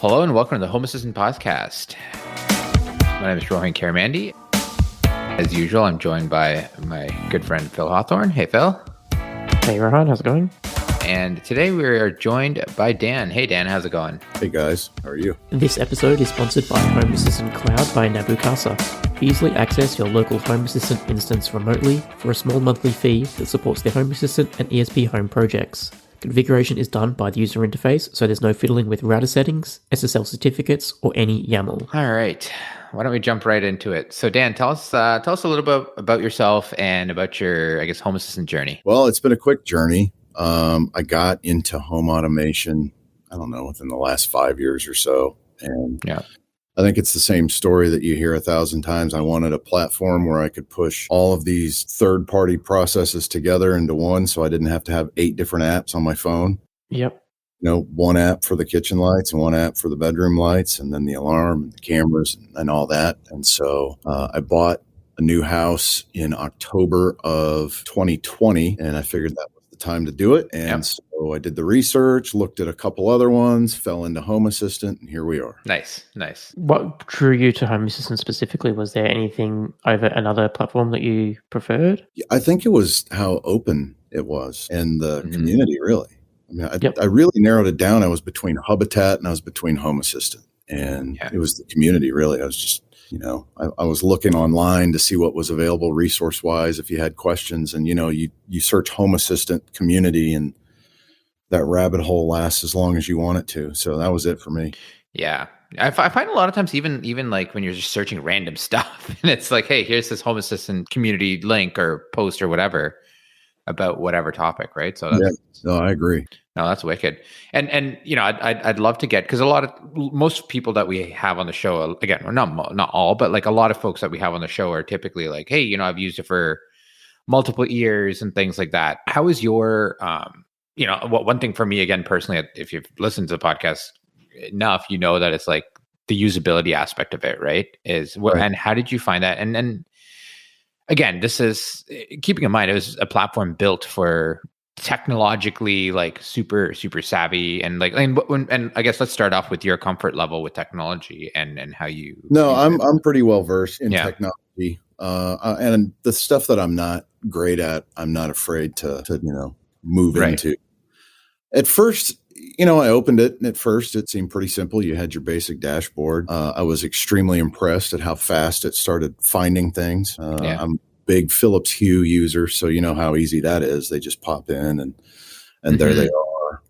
Hello and welcome to the Home Assistant Podcast. My name is Rohan Karamandi. As usual, I'm joined by my good friend Phil Hawthorne. Hey, Phil. Hey, Rohan. How's it going? And today we are joined by Dan. Hey, Dan. How's it going? Hey, guys. How are you? This episode is sponsored by Home Assistant Cloud by Nabu Casa. Easily access your local Home Assistant instance remotely for a small monthly fee that supports the Home Assistant and ESP Home projects. Configuration is done by the user interface, so there's no fiddling with router settings, SSL certificates, or any YAML. All right. Why don't we jump right into it? So, Dan, tell us a little bit about yourself and about your, Home Assistant journey. Well, it's been a quick journey. I got into home automation, within the last 5 years or so. And yeah. I think it's the same story that you hear 1,000 times. I wanted a platform where I could push all of these third-party processes together into one, so I didn't have to have 8 different apps on my phone. Yep. One app for the kitchen lights and one app for the bedroom lights, and then the alarm and the cameras and all that. And so I bought a new house in October of 2020, and I figured that was the time to do it. And so I did the research, looked at a couple other ones, fell into Home Assistant, and here we are. Nice. What drew you to Home Assistant specifically? Was there anything over another platform that you preferred? I think it was how open it was and the community, really. I really narrowed it down. I was between Habitat and I was between Home Assistant. And it was the community, really. I was just, I was looking online to see what was available resource-wise if you had questions. And, you search Home Assistant community and that rabbit hole lasts as long as you want it to. So that was it for me. Yeah. I find a lot of times, even like when you're just searching random stuff and it's like, hey, here's this Home Assistant community link or post or whatever about whatever topic, right? So no, I agree. No, that's wicked. And I'd love to get, because most people that we have on the show, again, not all, but like a lot of folks that we have on the show are typically like, hey, I've used it for multiple years and things like that. How is your, one thing for me, again, personally, if you've listened to the podcast enough, you know that it's like the usability aspect of it, right? And how did you find that? And again, this is keeping in mind, it was a platform built for technologically like super savvy and I guess let's start off with your comfort level with technology and how you. No, I'm pretty well versed in technology, and the stuff that I'm not great at, I'm not afraid to move into. At first, I opened it, and at first it seemed pretty simple. You had your basic dashboard. I was extremely impressed at how fast it started finding things. I'm big Philips Hue user, so you know how easy that is. They just pop in and there they are.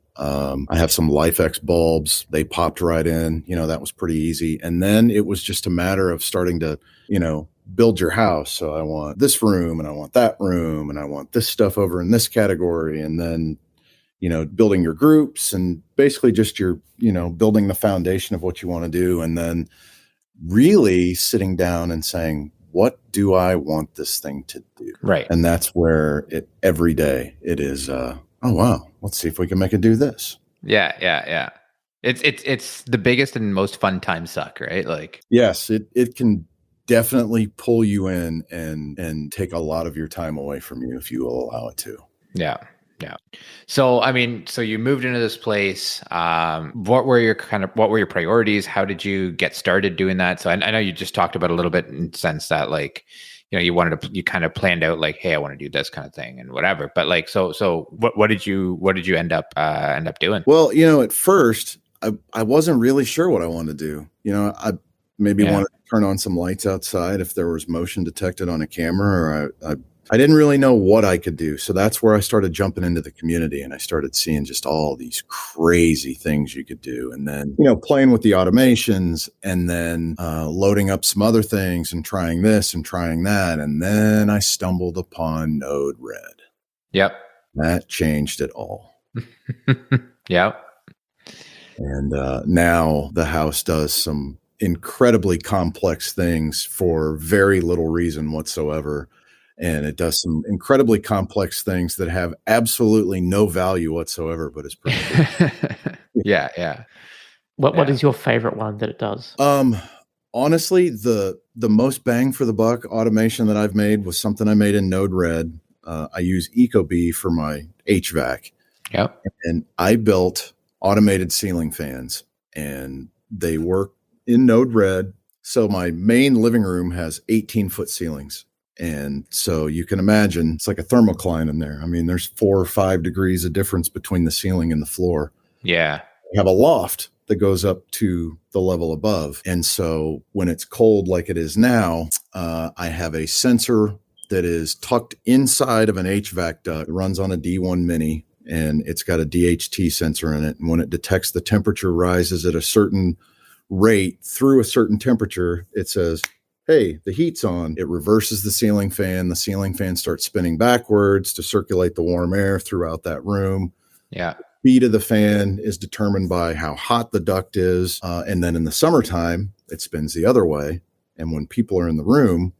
I have some LifeX bulbs. They popped right in. That was pretty easy. And then it was just a matter of starting to, build your house. So I want this room and I want that room and I want this stuff over in this category. And then, building your groups and basically just your, building the foundation of what you want to do. And then really sitting down and saying, what do I want this thing to do? Right. And that's where every day it is, oh, wow, let's see if we can make it do this. Yeah. It's the biggest and most fun time suck, right? Like, yes, it can definitely pull you in and take a lot of your time away from you if you will allow it to. Yeah. So, so you moved into this place. What were your priorities? How did you get started doing that? So I know you just talked about a little bit in the sense that like, you kind of planned out like, hey, I want to do this kind of thing and whatever. But like, so what did you end up doing? Well, at first I wasn't really sure what I wanted to do. I maybe wanted to turn on some lights outside if there was motion detected on a camera, or I didn't really know what I could do. So that's where I started jumping into the community and I started seeing just all these crazy things you could do. And then, playing with the automations and then loading up some other things and trying this and trying that. And then I stumbled upon Node Red. Yep. That changed it all. Yep. And now the house does some incredibly complex things for very little reason whatsoever. And it does some incredibly complex things that have absolutely no value whatsoever, but it's pretty cool. Yeah. What is your favorite one that it does? Honestly, the most bang for the buck automation that I've made was something I made in Node Red. I use Ecobee for my HVAC. Yep. And I built automated ceiling fans, and They work in Node Red. So my main living room has 18-foot ceilings. And so you can imagine it's like a thermocline in there. I mean, there's 4 or 5 degrees of difference between the ceiling and the floor. Yeah. I have a loft that goes up to the level above. And so when it's cold like it is now, I have a sensor that is tucked inside of an HVAC duct. It runs on a D1 Mini, and it's got a DHT sensor in it. And when it detects the temperature rises at a certain rate through a certain temperature, it says, hey, the heat's on. It reverses the ceiling fan. The ceiling fan starts spinning backwards to circulate the warm air throughout that room. Yeah. Speed of the fan is determined by how hot the duct is. And then in the summertime, it spins the other way. And when people are in the room,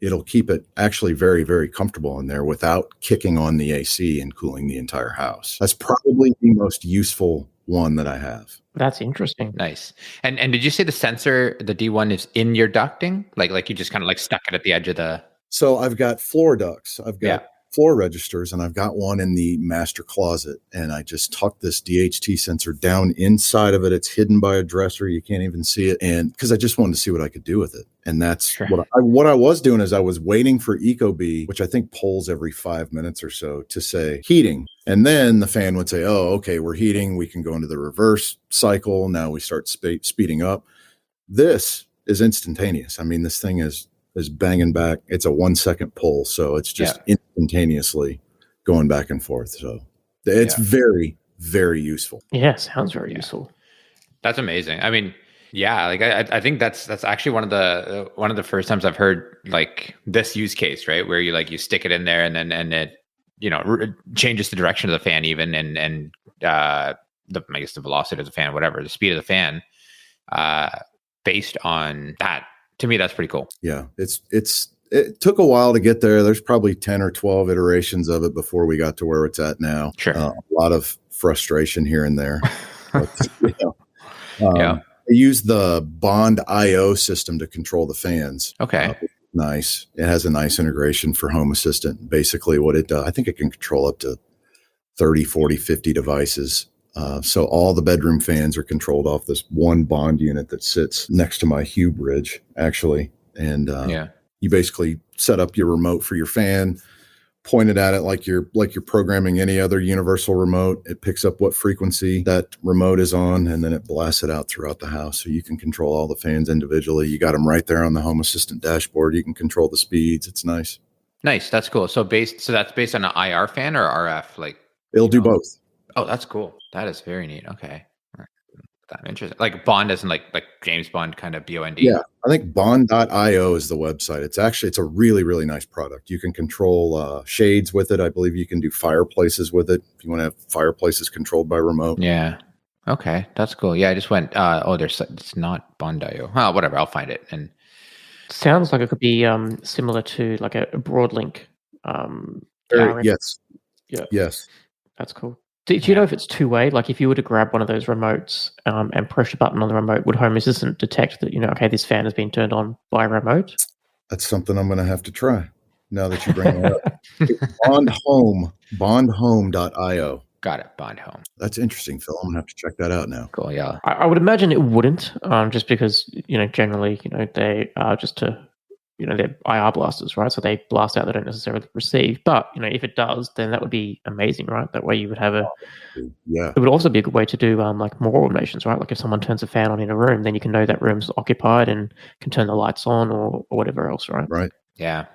it'll keep it actually very, very comfortable in there without kicking on the AC and cooling the entire house. That's probably the most useful one that I have. That's interesting. Nice. And did you say the sensor, the D1, is in your ducting? Like you just kind of like stuck it at the edge of the... So I've got floor ducts. I've got floor registers, and I've got one in the master closet. And I just tucked this DHT sensor down inside of it. It's hidden by a dresser. You can't even see it. And because I just wanted to see what I could do with it. And that's what I was doing is I was waiting for Ecobee, which I think polls every 5 minutes or so, to say heating. And then the fan would say, oh, okay, we're heating. We can go into the reverse cycle. Now we start speeding up. This is instantaneous. I mean, this thing is banging back. It's a 1 second pull. So it's just instantaneously going back and forth. So it's very, very useful. Yeah, sounds very useful. That's amazing. I mean, yeah, like I think that's actually one of the first times I've heard like this use case, right? Where you stick it in there and it, changes the direction of the fan even and I guess the velocity of the fan, whatever, the speed of the fan, based on that. To me, that's pretty cool. Yeah, it took a while to get there. There's probably 10 or 12 iterations of it before we got to where it's at now. Sure. A lot of frustration here and there. But, I use the Bond IO system to control the fans. Okay. Nice. It has a nice integration for Home Assistant. Basically what it does, I think it can control up to 30, 40, 50 devices. So all the bedroom fans are controlled off this one Bond unit that sits next to my Hue bridge, actually. And you basically set up your remote for your fan, point it at it like you're programming any other universal remote. It picks up what frequency that remote is on, and then it blasts it out throughout the house. So you can control all the fans individually. You got them right there on the Home Assistant dashboard. You can control the speeds. It's nice. Nice. That's cool. So that's based on an IR fan or RF? Like it'll do both. Oh, that's cool. That is very neat. Okay. That interesting. Like Bond isn't like James Bond kind of BOND. Yeah. I think bond.io is the website. It's a really, really nice product. You can control shades with it. I believe you can do fireplaces with it. If you want to have fireplaces controlled by remote. Yeah. Okay. That's cool. Yeah. I just went, it's not Bond.io. Oh, whatever. I'll find it. And sounds like it could be similar to like a Broadlink. Yes. Yeah. Yes. That's cool. Do you know if it's two-way? Like if you were to grab one of those remotes and press a button on the remote, would Home Assistant detect that, okay, this fan has been turned on by remote? That's something I'm going to have to try now that you bring it up. Bondhome.io. Got it. Bond Home. That's interesting, Phil. I'm going to have to check that out now. Cool, yeah. I would imagine it wouldn't, just because, generally, they are just to... they're IR blasters, right? So they blast out, they don't necessarily receive. But, if it does, then that would be amazing, right? That way you would have it would also be a good way to do like more automations, right? Like if someone turns a fan on in a room, then you can know that room's occupied and can turn the lights on or whatever else, right? Right. Yeah.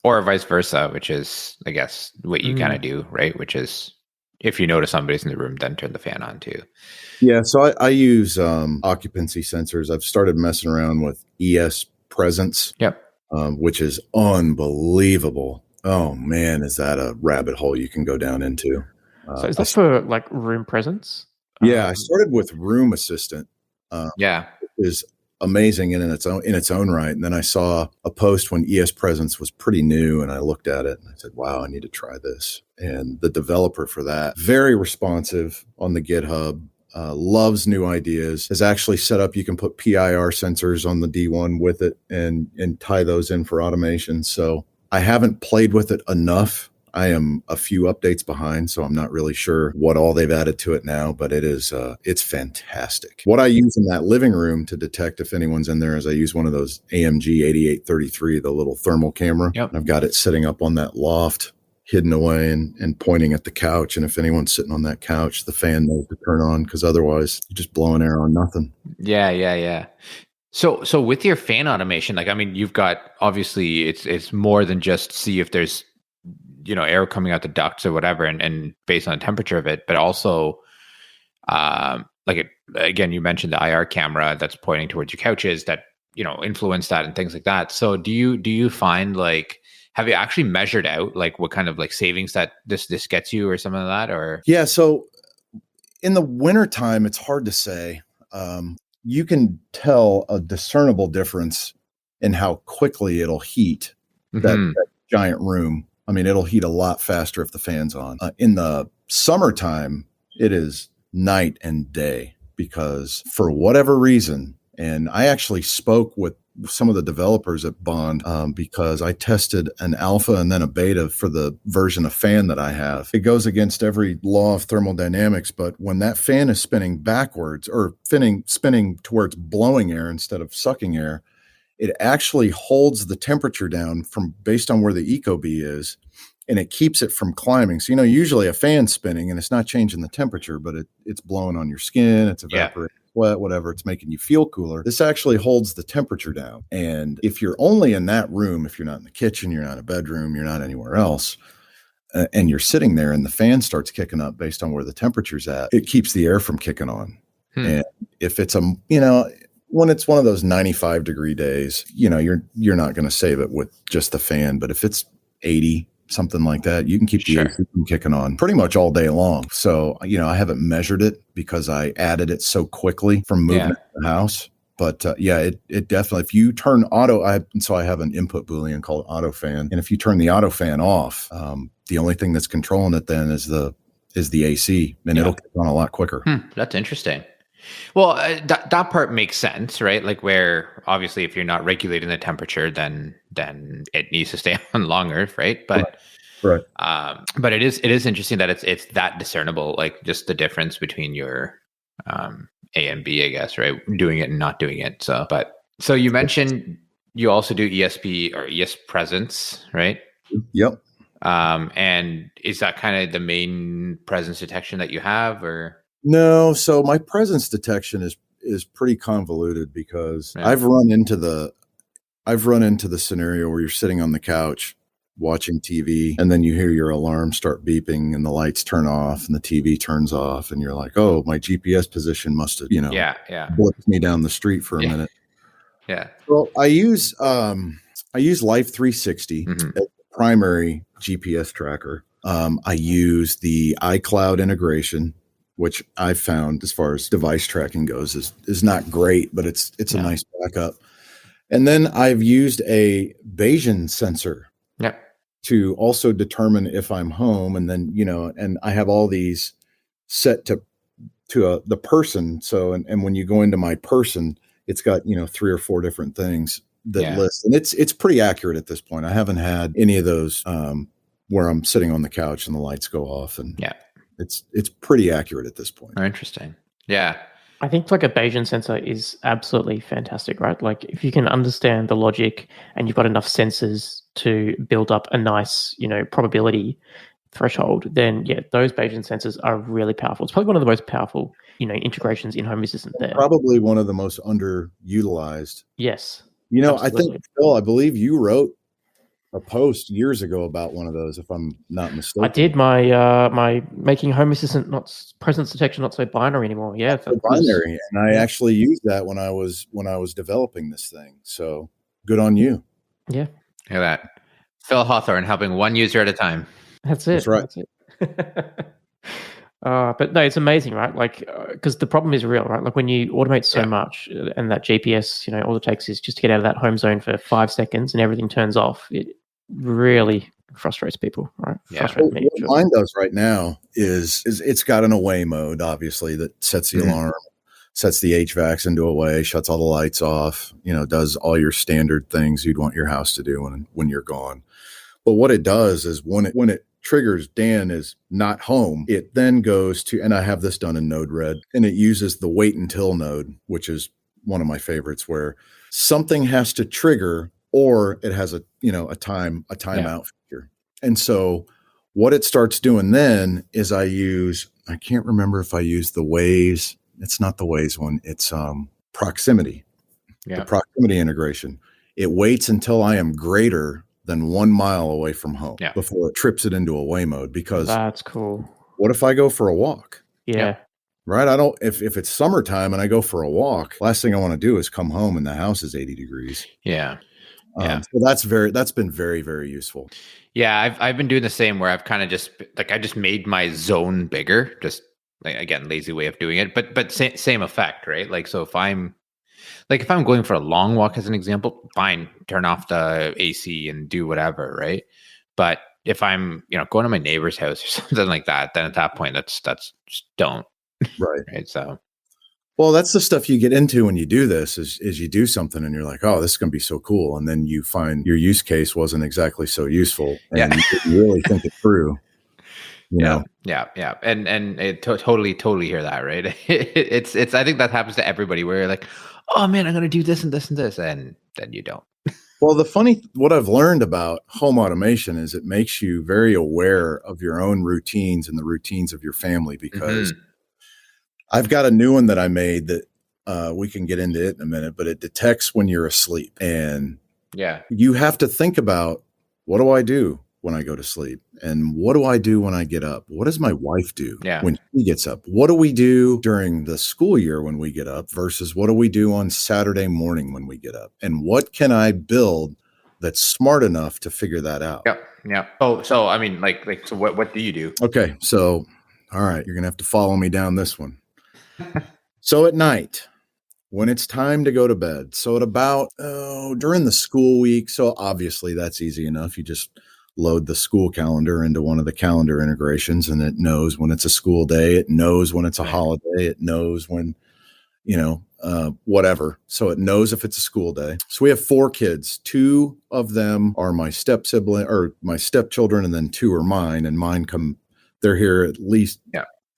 Or vice versa, which is, I guess, what you kind of do, right? Which is if you notice somebody's in the room, then turn the fan on too. Yeah. So I use occupancy sensors. I've started messing around with ES Presence. Yep. Which is unbelievable. Oh man, is that a rabbit hole you can go down into? So is that for like room presence? Yeah, I started with Room Assistant. Is amazing in its own right. And then I saw a post when ES Presence was pretty new, and I looked at it and I said, "Wow, I need to try this." And the developer for that, very responsive on the GitHub. Loves new ideas, has actually set up, you can put PIR sensors on the D1 with it and tie those in for automation. So I haven't played with it enough. I am a few updates behind, so I'm not really sure what all they've added to it now, but it's fantastic. What I use in that living room to detect if anyone's in there is I use one of those AMG 8833, the little thermal camera. Yep. I've got it sitting up on that loft, hidden away and pointing at the couch. And if anyone's sitting on that couch, the fan knows to turn on, because otherwise you're just blowing air on nothing. Yeah. So with your fan automation, like, I mean, you've got, obviously it's more than just see if there's, air coming out the ducts or whatever, and based on the temperature of it, but also, again, you mentioned the IR camera that's pointing towards your couches that, influence that and things like that. So do you find, like, have you actually measured out like what kind of like savings that this gets you or something like that? Or yeah, so in the wintertime, it's hard to say. You can tell a discernible difference in how quickly it'll heat that giant room. I mean, it'll heat a lot faster if the fan's on. In the summertime, it is night and day, because for whatever reason, and I actually spoke with some of the developers at Bond because I tested an alpha and then a beta for the version of fan that I have. It goes against every law of thermodynamics, but when that fan is spinning backwards or spinning towards blowing air instead of sucking air, it actually holds the temperature down from based on where the ecobee is, and it keeps it from climbing. So, usually a fan's spinning and it's not changing the temperature, but it's blowing on your skin, it's evaporating sweat, whatever, it's making you feel cooler. This actually holds the temperature down. And if you're only in that room, if you're not in the kitchen, you're not in a bedroom, you're not anywhere else, and you're sitting there and the fan starts kicking up based on where the temperature's at, it keeps the air from kicking on. And if it's when it's one of those 95-degree days, you're not going to save it with just the fan. But if it's 80, something like that, you can keep the AC from kicking on pretty much all day long. So, I haven't measured it because I added it so quickly from moving to the house. But it definitely, if you turn auto, I have an input Boolean called auto fan. And if you turn the auto fan off, the only thing that's controlling it then is the AC, and it'll kick on a lot quicker. That's interesting. Well, that part makes sense, right? Like, where obviously if you're not regulating the temperature, then it needs to stay on longer, right? But right. But it is interesting that it's that discernible, like just the difference between your A and B, I guess, right? Doing it and not doing it. So you mentioned you also do ESP or ES presence, right? Yep. And is that kind of the main presence detection that you have, or? No, so my presence detection is pretty convoluted, because I've run into the scenario where you're sitting on the couch watching TV, and then you hear your alarm start beeping and the lights turn off and the TV turns off, and you're like, oh, my GPS position must have, blipped me down the street for a minute. Yeah. Well, I use Life 360 as the primary GPS tracker. I use the iCloud integration, which I found, as far as device tracking goes, is not great, but it's a nice backup. And then I've used a Bayesian sensor to also determine if I'm home. And then, and I have all these set to the person. So, and when you go into my person, it's got, 3 or 4 different things that list, and it's pretty accurate at this point. I haven't had any of those where I'm sitting on the couch and the lights go off, and it's pretty accurate at this point. Oh, interesting. Yeah. I think like a Bayesian sensor is absolutely fantastic, right? Like if you can understand the logic and you've got enough sensors to build up a nice, probability threshold, then those Bayesian sensors are really powerful. It's probably one of the most powerful, integrations in Home Assistant there. Probably one of the most underutilized. Yes. I think, Phil, I believe you wrote a post years ago about one of those, if I'm not mistaken. I did my making Home Assistant presence detection not so binary anymore. Yeah, binary, and I actually used that when I was developing this thing. So good on you. Yeah, look at that, Phil Hawthorne helping one user at a time. That's it. That's right. That's it. But no, it's amazing, right? Like, because the problem is real, right? Like when you automate so much, and that GPS, all it takes is just to get out of that home zone for 5 seconds, and everything turns off. It really frustrates people, right? Frustrates me. What mine does right now is it's got an away mode, obviously, that sets the alarm, sets the HVACs into away, shuts all the lights off, does all your standard things you'd want your house to do when you're gone. But what it does is when it triggers Dan is not home, it then goes to, and I have this done in Node-RED, and it uses the wait until node, which is one of my favorites, where something has to trigger or it has a timeout feature. And so what it starts doing then is I can't remember if I use the Waze. It's not the Waze one. It's proximity, the proximity integration. It waits until I am greater than 1 mile away from home before it trips it into away mode, because that's cool. What if I go for a walk? Yeah. Right. If it's summertime and I go for a walk, last thing I want to do is come home and the house is 80 degrees. Yeah. So that's been very, very useful. Yeah. I've been doing the same, where I've kind of just I just made my zone bigger, just like, again, lazy way of doing it, but same effect, right? Like, so if I'm going for a long walk, as an example, fine, turn off the AC and do whatever. Right. But if I'm, going to my neighbor's house or something like that, then at that point, that's just don't. Right. Right. So, well, that's the stuff you get into when you do this is you do something and you're like, oh, this is going to be so cool. And then you find your use case wasn't exactly so useful. And you didn't really think it through. You know? Yeah. And it totally hear that. Right. It's, I think that happens to everybody, where you're like, oh man, I'm going to do this and this and this. And then you don't. Well, what I've learned about home automation is it makes you very aware of your own routines and the routines of your family, because I've got a new one that I made that we can get into it in a minute, but it detects when you're asleep. And you have to think about, what do I do when I go to sleep? And what do I do when I get up? What does my wife do when she gets up? What do we do during the school year when we get up versus what do we do on Saturday morning when we get up? And what can I build that's smart enough to figure that out? Yeah. Oh, so I mean, so what do you do? Okay. So, all right, you're going to have to follow me down this one. So at night, when it's time to go to bed, so at about, during the school week, so obviously that's easy enough. You just load the school calendar into one of the calendar integrations, and it knows when it's a school day. It knows when it's a holiday. It knows when, whatever. So it knows if it's a school day. So we have 4 kids. 2 of them are my step sibling or my stepchildren, and then 2 are mine, and mine they're here at least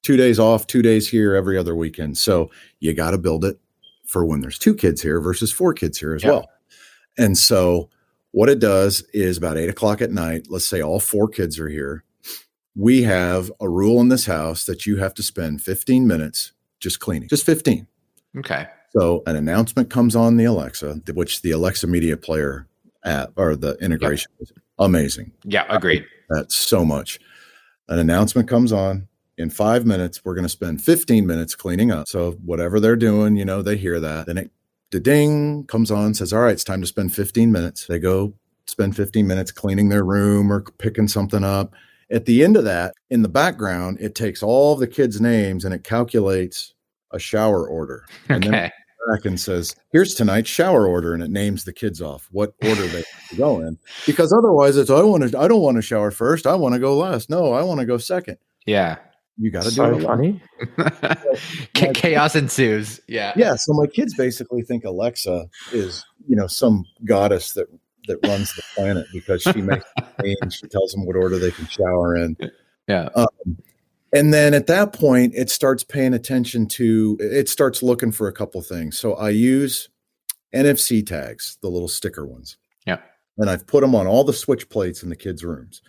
2 days off, 2 days here every other weekend. So you got to build it for when there's 2 kids here versus 4 kids here as well. And so what it does is about 8:00 at night, let's say all 4 kids are here. We have a rule in this house that you have to spend 15 minutes just cleaning, just 15. Okay. So an announcement comes on the Alexa, which the Alexa Media Player app or the integration is amazing. Yeah, agreed. That's so much. An announcement comes on. In 5 minutes, we're going to spend 15 minutes cleaning up. So whatever they're doing, they hear that. Then it ding comes on, says, all right, it's time to spend 15 minutes. They go spend 15 minutes cleaning their room or picking something up. At the end of that, in the background, it takes all the kids' names and it calculates a shower order. And then it back and says, here's tonight's shower order. And it names the kids off what order they have to go in. Because otherwise it's, I don't want to shower first. I want to go last. No, I want to go second. Yeah. You got to do it. Funny. Chaos ensues. Yeah. Yeah. So my kids basically think Alexa is, some goddess that runs the planet, because she makes change. She tells them what order they can shower in. Yeah. And then at that point, it starts paying attention it starts looking for a couple things. So I use NFC tags, the little sticker ones. Yeah. And I've put them on all the switch plates in the kids' rooms.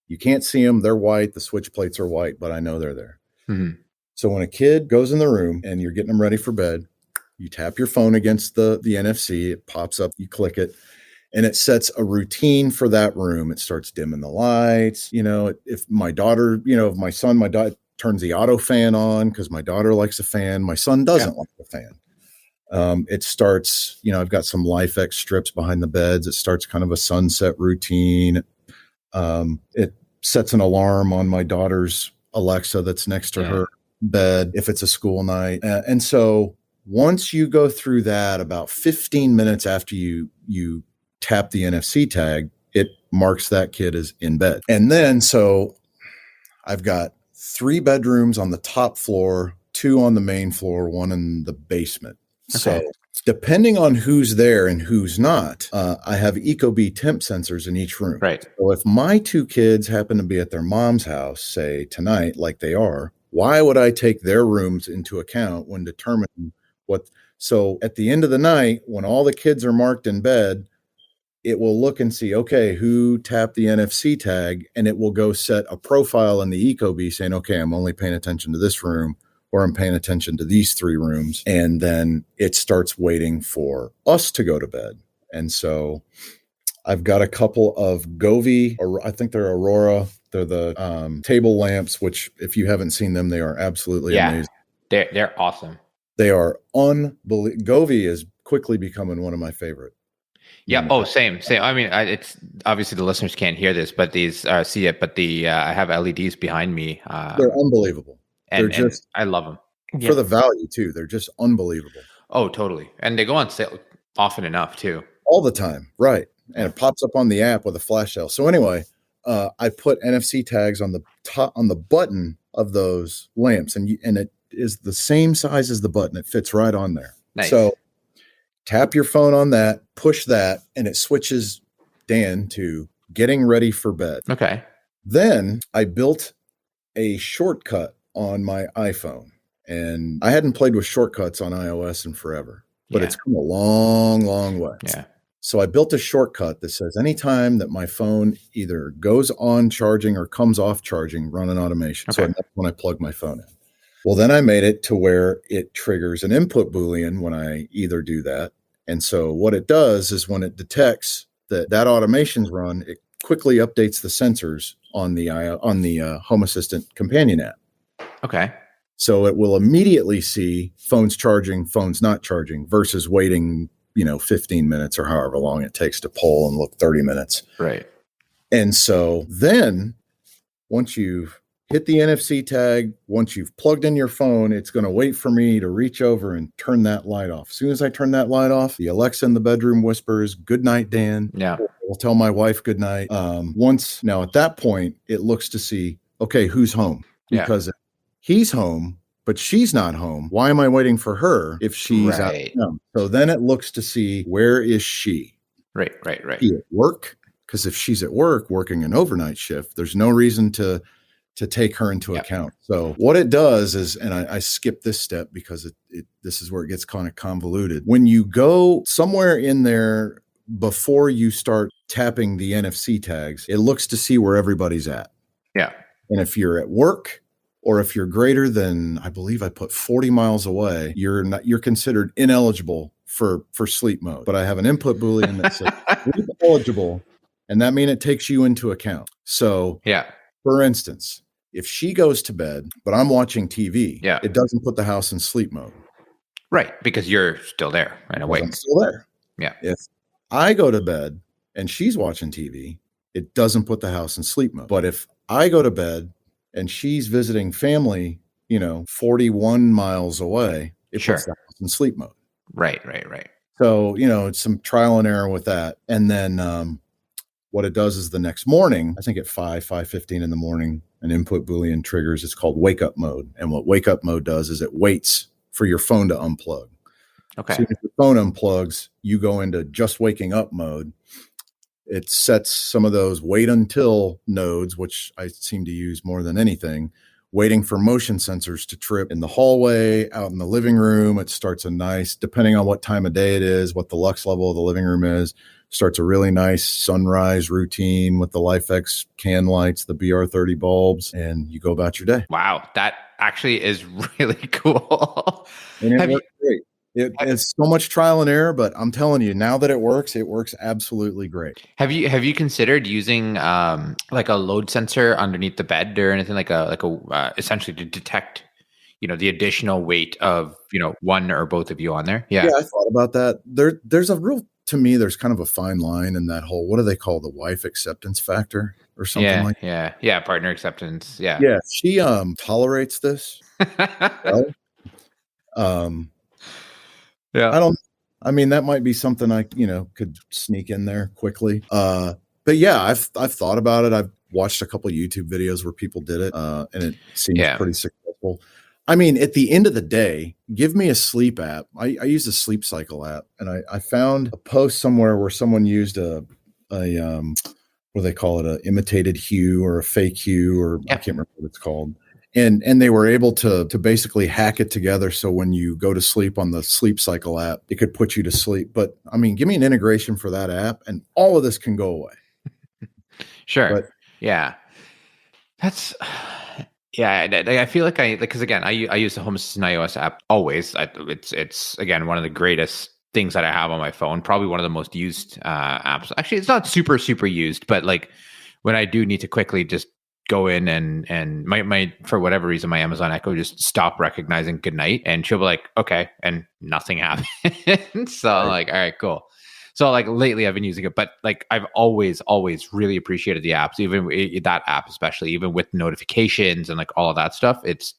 You can't see them. They're white. The switch plates are white, but I know they're there. Mm-hmm. So when a kid goes in the room and you're getting them ready for bed, you tap your phone against the NFC. It pops up. You click it, and it sets a routine for that room. It starts dimming the lights. If my daughter, if my son, my daughter turns the auto fan on because my daughter likes a fan. My son doesn't like the fan. It starts, I've got some LifeX strips behind the beds. It starts kind of a sunset routine. It sets an alarm on my daughter's Alexa that's next to her bed if it's a school night. And so once you go through that, about 15 minutes after you tap the NFC tag, it marks that kid as in bed. And then, so I've got 3 bedrooms on the top floor, 2 on the main floor, 1 in the basement. So depending on who's there and who's not, I have Ecobee temp sensors in each room. Right. So if my two kids happen to be at their mom's house, say tonight, like they are, why would I take their rooms into account when determining what? So at the end of the night, when all the kids are marked in bed, it will look and see, okay, who tapped the NFC tag, and it will go set a profile in the Ecobee saying, okay, I'm only paying attention to this room, or I'm paying attention to these 3 rooms. And then it starts waiting for us to go to bed. And so I've got a couple of Govee, or I think they're Aurora. They're the table lamps, which if you haven't seen them, they are absolutely amazing. They're awesome. They are unbelievable. Govee is quickly becoming one of my favorite. Yeah. Oh, same. I mean, it's obviously the listeners can't hear this, but these see it. But I have LEDs behind me. They're unbelievable. And I love them for the value too. They're just unbelievable. Oh, totally. And they go on sale often enough too. All the time, right? And it pops up on the app with a flash sale. So anyway, I put NFC tags on the top on the button of those lamps, and it is the same size as the button. It fits right on there. Nice. So tap your phone on that, push that, and it switches Dan to getting ready for bed. Okay. Then I built a shortcut on my iPhone, and I hadn't played with shortcuts on iOS in forever, but it's come a long, long way. Yeah. So I built a shortcut that says anytime that my phone either goes on charging or comes off charging, run an automation. So that's when I plug my phone in. Well, then I made it to where it triggers an input Boolean when I either do that. And so what it does is when it detects that automation's run, it quickly updates the sensors on the Home Assistant companion app. Okay. So it will immediately see phones charging, phones not charging versus waiting, 15 minutes or however long it takes to poll and look 30 minutes. Right. And so then once you've hit the NFC tag, once you've plugged in your phone, it's going to wait for me to reach over and turn that light off. As soon as I turn that light off, the Alexa in the bedroom whispers, "Good night, Dan." Yeah. I'll tell my wife good night. Now at that point, it looks to see, okay, who's home? Because if he's home, but she's not home, why am I waiting for her if she's out of town? So then it looks to see, where is she? Right. She at work? Because if she's at work working an overnight shift, there's no reason to take her into account. So what it does is, and I skip this step because this is where it gets kind of convoluted. When you go somewhere in there before you start tapping the NFC tags, it looks to see where everybody's at. Yeah. And if you're at work, or if you're greater than, I believe I put 40 miles away, you're considered ineligible for sleep mode. But I have an input Boolean that says sleep eligible, and that means it takes you into account. So for instance, if she goes to bed, but I'm watching TV, it doesn't put the house in sleep mode. Right, because you're still there and awake. I'm still there. Yeah. If I go to bed and she's watching TV, it doesn't put the house in sleep mode. But if I go to bed and she's visiting family, 41 miles away, it puts the house in sleep mode. Right. So, it's some trial and error with that. And then what it does is the next morning, I think at 5:15 in the morning, an input Boolean triggers. It's called wake up mode. And what wake up mode does is it waits for your phone to unplug. Okay. So if your phone unplugs, you go into just waking up mode. It sets some of those wait until nodes, which I seem to use more than anything, waiting for motion sensors to trip in the hallway, out in the living room. It starts a nice, depending on what time of day it is, what the lux level of the living room is, starts a really nice sunrise routine with the LifeX can lights, the BR30 bulbs, and you go about your day. Wow. That actually is really cool. And it works great. It's so much trial and error, but I'm telling you, now that it works absolutely great. Have you considered using like a load sensor underneath the bed or anything like a essentially to detect, the additional weight of, one or both of you on there? Yeah, I thought about that. To me, there's kind of a fine line in that whole, what do they call the wife acceptance factor or something like that? Yeah. Partner acceptance. Yeah. Yeah. She tolerates this. Well, that might be something I, could sneak in there quickly. But yeah, I've thought about it. I've watched a couple of YouTube videos where people did it, and it seems pretty successful. I mean, at the end of the day, give me a sleep app. I use a sleep cycle app, and I found a post somewhere where someone used a what do they call it, a imitated hue or a fake hue, or I can't remember what it's called. And they were able to basically hack it together so when you go to sleep on the sleep cycle app, it could put you to sleep. But I mean, give me an integration for that app, and all of this can go away. Sure. But, yeah. That's I feel like because again, I use the Home Assistant iOS app always. It's again one of the greatest things that I have on my phone. Probably one of the most used apps. Actually, it's not super used, but like when I do need to quickly just go in and my for whatever reason my Amazon Echo just stopped recognizing goodnight, and she'll be like, okay, and nothing happened. So I'm like, all right, cool. So like lately I've been using it, but like I've always really appreciated the apps, even that app, especially even with notifications and like all of that stuff. It's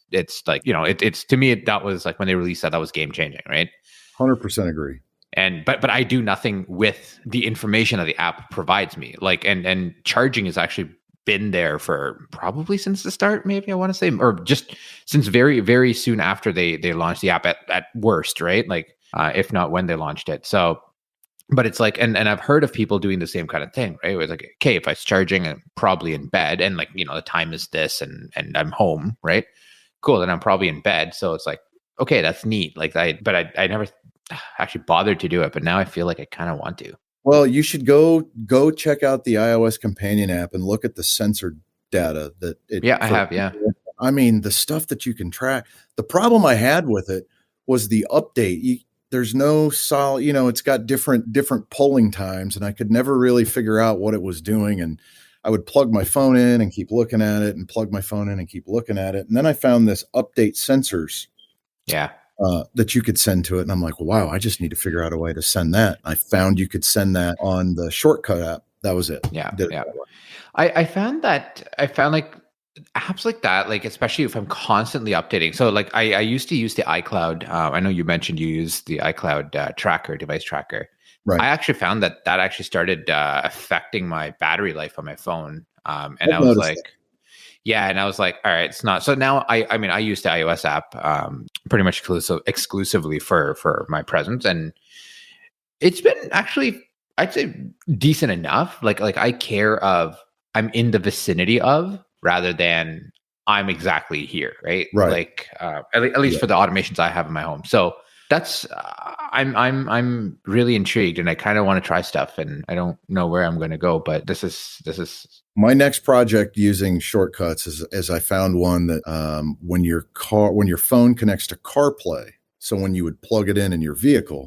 like, it's to me, that was like when they released that was game changing, right? 100% agree. And but I do nothing with the information that the app provides me. Like and charging has actually been there for probably since the start, maybe I want to say, or just since very, very soon after they launched the app at worst, right? Like if not when they launched it. So but it's like, and I've heard of people doing the same kind of thing, right? Where it's like, okay, if I was charging, I'm probably in bed, and like, the time is this, and I'm home, right? Cool, then I'm probably in bed. So it's like, okay, that's neat. Like I never actually bothered to do it, but now I feel like I kind of want to. Well, you should go check out the iOS companion app and look at the sensor data that it. Yeah, I have. Yeah. I mean, the stuff that you can track. The problem I had with it was the update. There's no solid, it's got different polling times, and I could never really figure out what it was doing. And I would plug my phone in and keep looking at it, and plug my phone in and keep looking at it. And then I found this update sensors. Yeah. That you could send to it. And I'm like, wow, I just need to figure out a way to send that. I found you could send that on the Shortcut app. That was it. Yeah. I found like apps like that, like especially if I'm constantly updating. So like I used to use the iCloud. I know you mentioned you use the iCloud tracker, device tracker. Right. I actually found that actually started affecting my battery life on my phone. And I was like, yeah, and I was like, all right, it's not. So now I mean, I use the iOS app pretty much exclusively for my presence, and it's been actually, I'd say, decent enough. Like I care of I'm in the vicinity of, rather than I'm exactly here, right? Like at least for the automations I have in my home. So that's I'm really intrigued, and I kind of want to try stuff, and I don't know where I'm going to go, but this is my next project using shortcuts is I found one that when your phone connects to CarPlay, so when you would plug it in your vehicle,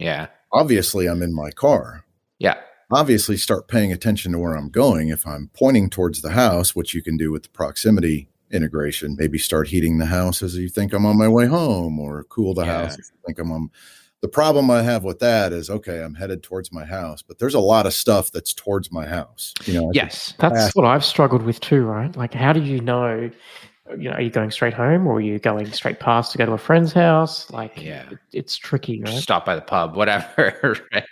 obviously I'm in my car. Yeah. Obviously start paying attention to where I'm going. If I'm pointing towards the house, which you can do with the proximity integration, maybe start heating the house as you think I'm on my way home, or cool the house if you think I'm on. The problem I have with that is, okay, I'm headed towards my house, but there's a lot of stuff that's towards my house. Yes, that's what I've struggled with too, right? Like, how do you know, are you going straight home, or are you going straight past to go to a friend's house? Like, it's tricky, right? Stop by the pub, whatever, right?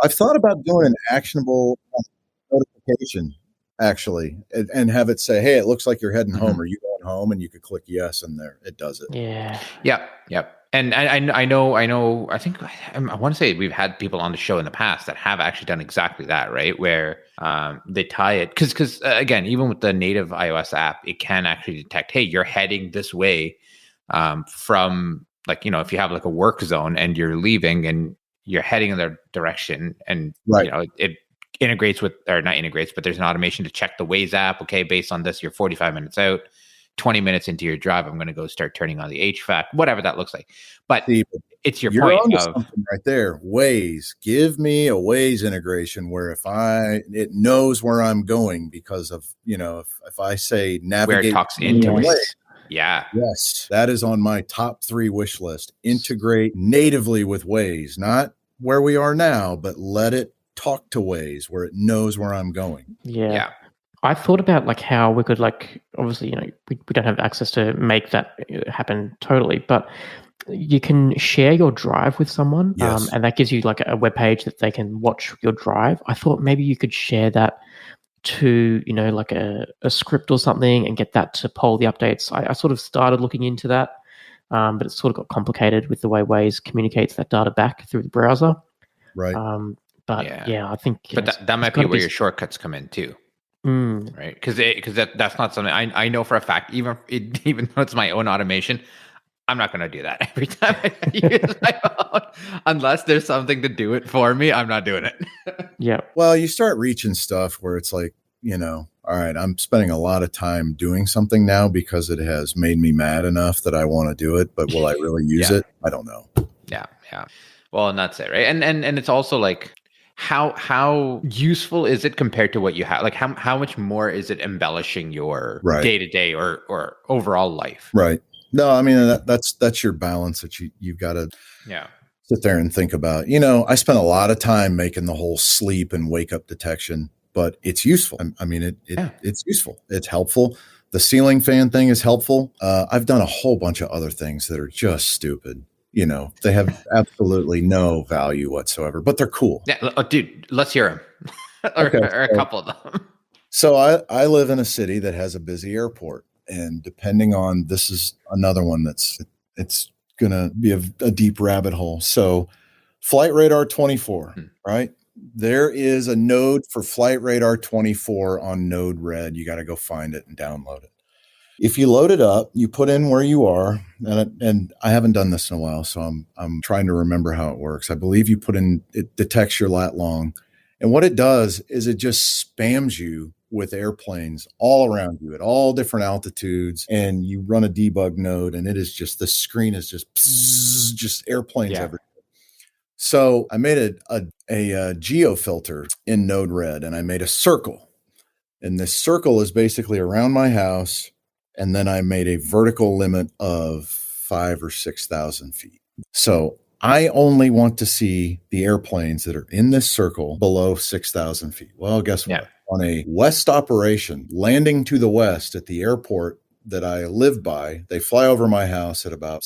I've thought about doing an actionable notification, actually, and have it say, hey, it looks like you're heading home. Are you going home? And you could click yes, and there it does it. Yeah. Yep. And I know. I think I want to say we've had people on the show in the past that have actually done exactly that, right? Where they tie it because again, even with the native iOS app, it can actually detect, hey, you're heading this way from, like, if you have like a work zone and you're leaving and you're heading in their direction, and it integrates with, or not integrates, but there's an automation to check the Waze app. Okay, based on this, you're 45 minutes out. 20 minutes into your drive, I'm going to go start turning on the HVAC, whatever that looks like. But it's your point of something right there. Waze, give me a Waze integration where it knows where I'm going, because of, if I say navigate, where it talks into it. Yeah. Yes. That is on my top 3 wish list. Integrate natively with Waze, not where we are now, but let it talk to Waze where it knows where I'm going. Yeah. I thought about like how we could, like, obviously, we don't have access to make that happen totally, but you can share your drive with someone, and that gives you like a web page that they can watch your drive. I thought maybe you could share that to, like a script or something, and get that to poll the updates. I sort of started looking into that. but it's sort of got complicated with the way Waze communicates that data back through the browser. Right. But I think. But that might be where your shortcuts come in too. Right, because that's not something I know for a fact. Even though it's my own automation, I'm not going to do that every time I use my phone unless there's something to do it for me. I'm not doing it. Yeah. Well, you start reaching stuff where it's like, all right, I'm spending a lot of time doing something now because it has made me mad enough that I want to do it. But will I really use it? I don't know. Yeah. Well, and that's it, right? And it's also like, how useful is it compared to what you have? Like how much more is it embellishing your day-to-day or overall life? Right. No, I mean, that's your balance that you've got to sit there and think about. I spent a lot of time making the whole sleep and wake up detection, but it's useful. I mean, it's useful. It's helpful. The ceiling fan thing is helpful. I've done a whole bunch of other things that are just stupid. They have absolutely no value whatsoever, but they're cool. Yeah, dude, let's hear them. or a couple of them. So I live in a city that has a busy airport, and depending on, this is another one it's going to be a deep rabbit hole. So Flight Radar 24, right? There is a node for Flight Radar 24 on Node Red. You got to go find it and download it. If you load it up, you put in where you are, and I haven't done this in a while, so I'm trying to remember how it works. I believe you put in, it detects your lat long, and what it does is it just spams you with airplanes all around you at all different altitudes, and you run a debug node, and it is just, the screen is just airplanes everywhere. So I made a geo filter in Node Red, and I made a circle, and this circle is basically around my house. And then I made a vertical limit of 5,000 or 6,000 feet. So I only want to see the airplanes that are in this circle below 6,000 feet. Well, guess what? On a west operation, landing to the west at the airport that I live by, they fly over my house at about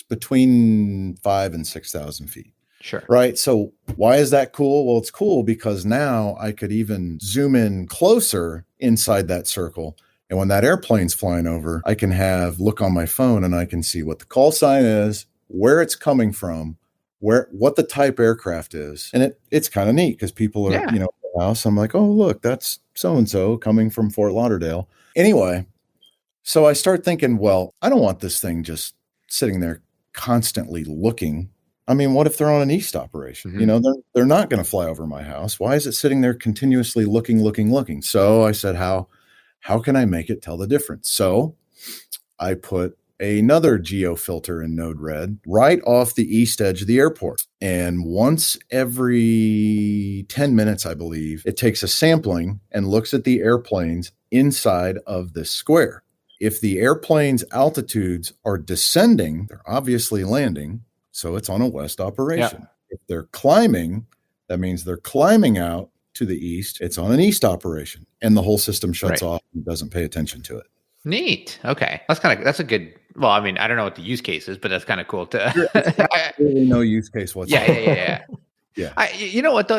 between 5,000 and 6,000 feet. Sure. Right. So why is that cool? Well, it's cool because now I could even zoom in closer inside that circle. And when that airplane's flying over, I can look on my phone and I can see what the call sign is, where it's coming from, what the type aircraft is. And it's kind of neat because people are, at the house. I'm like, oh, look, that's so-and-so coming from Fort Lauderdale. Anyway, so I start thinking, well, I don't want this thing just sitting there constantly looking. I mean, what if they're on an east operation? Mm-hmm. They're not going to fly over my house. Why is it sitting there continuously looking? So I said, how can I make it tell the difference? So I put another geo filter in Node Red right off the east edge of the airport. And once every 10 minutes, I believe, it takes a sampling and looks at the airplanes inside of this square. If the airplane's altitudes are descending, they're obviously landing. So it's on a west operation. Yeah. If they're climbing, that means they're climbing out to the east. It's on an east operation, and the whole system shuts off and doesn't pay attention to it. Neat. Okay. That's a good, well, I mean, I don't know what the use case is, but that's kind of cool to really no use case whatsoever. Yeah. You know what though?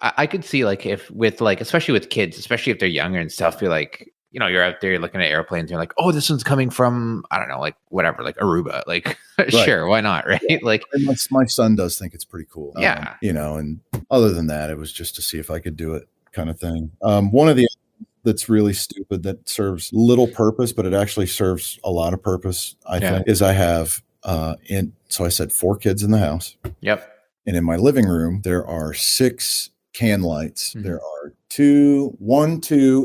I could see like especially with kids, especially if they're younger and stuff, you're like, you're out there, you're looking at airplanes, and you're like, oh, this one's coming from, I don't know, like whatever, like Aruba, like sure, why not, right? Yeah. Like my son does think it's pretty cool. Yeah. And other than that, it was just to see if I could do it kind of thing. One of the that's really stupid that serves little purpose, but it actually serves a lot of purpose, I think, is I have so I said 4 kids in the house. Yep. And in my living room, there are 6 can lights. Mm-hmm. There are 2,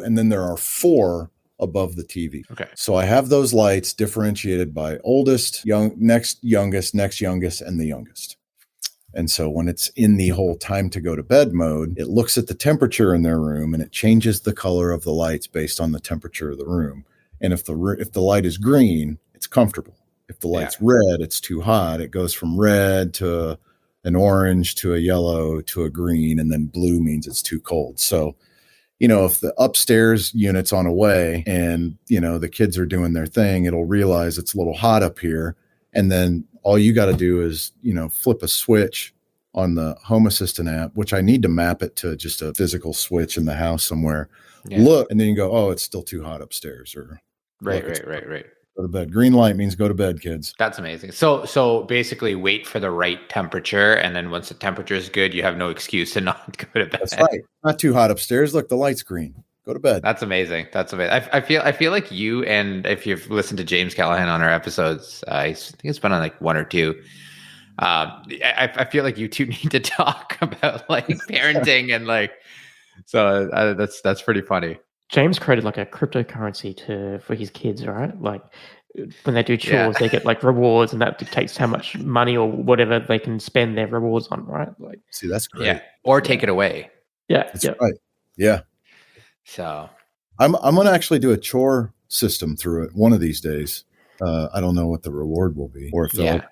and then there are 4 above the TV. Okay. So I have those lights differentiated by oldest, next youngest, and the youngest. And so when it's in the whole time to go to bed mode, it looks at the temperature in their room and it changes the color of the lights based on the temperature of the room. And if the light is green, it's comfortable. If the light's red, it's too hot. It goes from red to an orange to a yellow to a green, and then blue means it's too cold. So, if the upstairs unit's on away and, the kids are doing their thing, it'll realize it's a little hot up here. And then all you got to do is, flip a switch on the Home Assistant app, which I need to map it to just a physical switch in the house somewhere. Yeah. Look, and then you go, oh, it's still too hot upstairs. Or right. Go to bed. Green light means go to bed, kids. That's amazing. So basically wait for the right temperature, and then once the temperature is good, you have no excuse to not go to bed. That's right. Not too hot upstairs. Look, the light's green. Go to bed. That's amazing. I feel like you, and if you've listened to James Callahan on our episodes, I think it's been on like one or two. I feel like you two need to talk about like parenting and like. So that's pretty funny. James created like a cryptocurrency for his kids, right? Like when they do chores, they get like rewards, and that dictates how much money or whatever they can spend their rewards on, right? Like, see, that's great. Yeah, or take it away. Yeah, that's right. Yeah. So I'm going to actually do a chore system through it one of these days. I don't know what the reward will be, or if the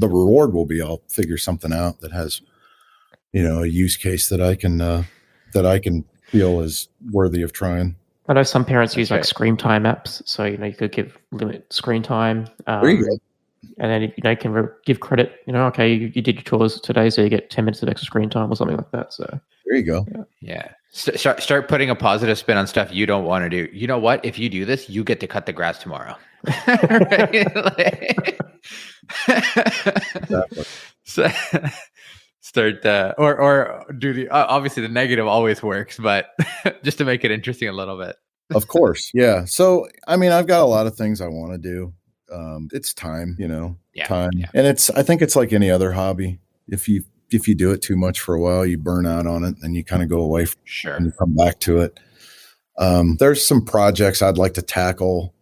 reward will be. I'll figure something out that has, a use case that I can feel is worthy of trying. I know some parents use like screen time apps, so you could limit screen time. There you go. And then can give credit. Okay, you did your chores today, so you get 10 minutes of extra screen time or something like that. So there you go. Yeah. Start putting a positive spin on stuff you don't want to do. You know what? If you do this, you get to cut the grass tomorrow. So start or do the obviously the negative always works, but just to make it interesting a little bit. Of course, yeah. So I mean, I've got a lot of things I want to do. It's time, time, and I think it's like any other hobby. If you do it too much for a while, you burn out on it, and you kind of go away from it and you come back to it. There's some projects I'd like to tackle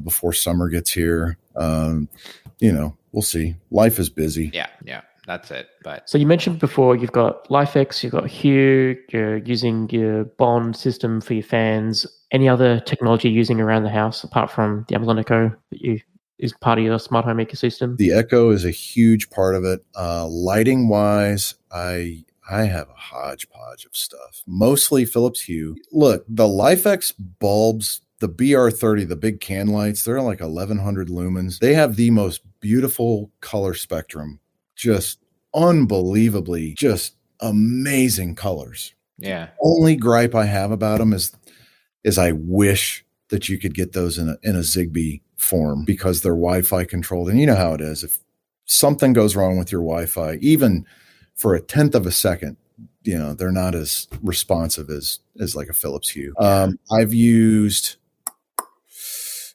before summer gets here. We'll see. Life is busy. Yeah, that's it. But so you mentioned before you've got LifeX, you've got Hue, you're using your Bond system for your fans. Any other technology you're using around the house apart from the Amazon Echo that is part of your smart home ecosystem? The Echo is a huge part of it. Lighting wise, I have a hodgepodge of stuff, mostly Philips Hue. Look, the LifeX bulbs, the BR30, the big can lights, they're like 1100 lumens. They have the most beautiful color spectrum, just unbelievably, just amazing colors. Yeah. Only gripe I have about them is I wish that you could get those in a Zigbee form because they're Wi-Fi controlled. And you know how it is. If something goes wrong with your Wi-Fi, even for a tenth of a second, they're not as responsive as like a Philips Hue. I've used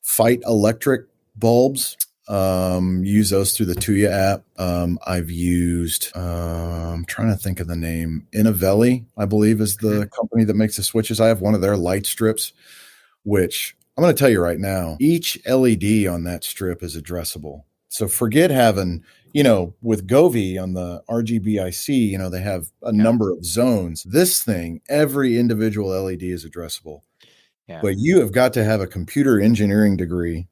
Fight electric bulbs. Use those through the Tuya app. I've used, I'm trying to think of the name. Innovelli, I believe, is the company that makes the switches. I have one of their light strips, which I'm going to tell you right now, each LED on that strip is addressable. So forget having, with Govee on the RGBIC, they have a number of zones. This thing, every individual LED is addressable. Yeah. But you have got to have a computer engineering degree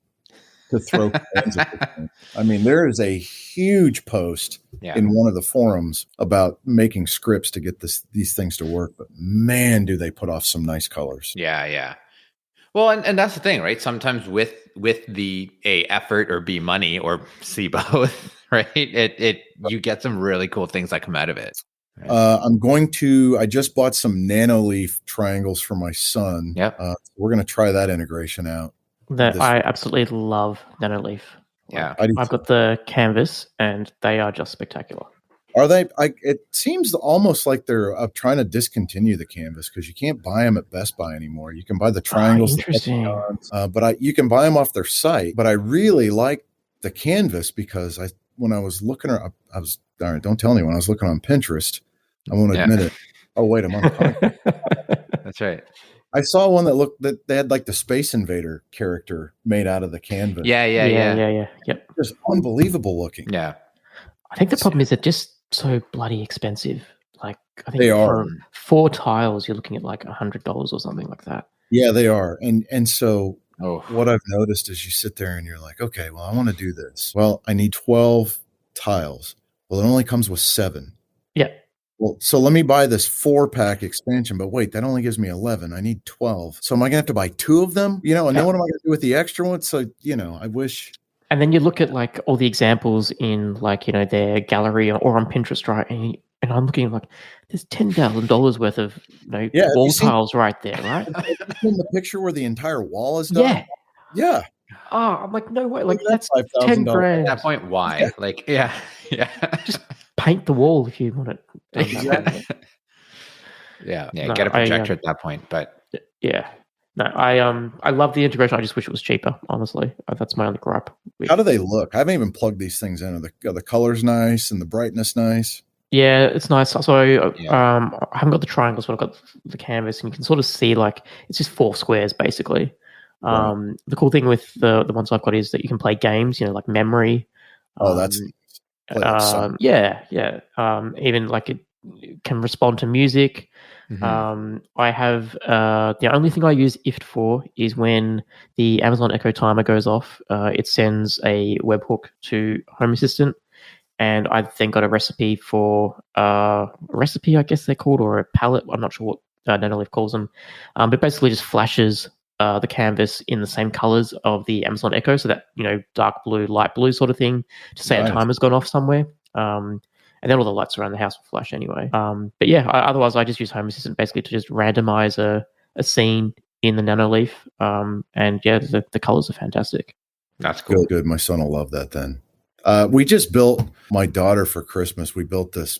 to throw fans at this thing. I mean, there is a huge post in one of the forums about making scripts to get these things to work. But man, do they put off some nice colors. Yeah. Well, and that's the thing, right? Sometimes with the A, effort, or B, money, or C, both, right? You get some really cool things that come out of it. Right? I just bought some nanoleaf triangles for my son. Yep. We're going to try that integration out. I absolutely love nanoleaf. Yeah. I've got the canvas and they are just spectacular. Are they? It seems almost like they're trying to discontinue the canvas because you can't buy them at Best Buy anymore. You can buy the triangles, interesting. But you can buy them off their site. But I really like the canvas because when I was looking, all right, don't tell anyone. I was looking on Pinterest. I won't admit it. Oh wait, I'm on the podcast. That's right. I saw one that they had like the Space Invader character made out of the canvas. Yeah. Yep. Just unbelievable looking. Yeah. I think the problem is they're just so bloody expensive. Like I think they are. For 4 tiles, you're looking at like $100 or something like that. Yeah, they are. And so what I've noticed is you sit there and you're like, okay, well, I want to do this. Well, I need 12 tiles. Well, it only comes with 7. Yeah. Well, so let me buy this 4-pack expansion, but wait, that only gives me 11. I need 12. So am I going to have to buy 2 of them? And then what am I going to do with the extra one? So, I wish. And then you look at like all the examples in like, their gallery or on Pinterest, right? And I'm looking like there's $10,000 worth of wall tiles right there, right? In the picture where the entire wall is done? Yeah. I'm like, no way. Like, that's $5,000. 10 grand. At that point, why? Yeah. Just paint the wall if you want it done that way. Yeah. No, Get a projector at that point. But yeah. No, I love the integration. I just wish it was cheaper, honestly. That's my only gripe. How do they look? I haven't even plugged these things in. Are the colors nice and the brightness nice? Yeah, it's nice. So I haven't got the triangles, but I've got the canvas, and you can sort of see, like, it's just 4 squares basically. Right. The cool thing with the ones I've got is that you can play games, like memory. That's play like soccer. Yeah. Even like it can respond to music. I have the only thing I use IFT for is when the Amazon Echo timer goes off. It sends a webhook to Home Assistant, and I then got a recipe for a recipe, I guess they're called, or a palette. I'm not sure what Nanoleaf calls them, but basically just flashes the canvas in the same colors of the Amazon Echo, so that dark blue, light blue sort of thing, to say a timer's gone off somewhere. And then all the lights around the house will flash anyway. But yeah, otherwise I just use Home Assistant basically to just randomize a scene in the Nanoleaf. And yeah, the colors are fantastic. That's cool. Good. My son will love that then. We just built my daughter for Christmas. We built this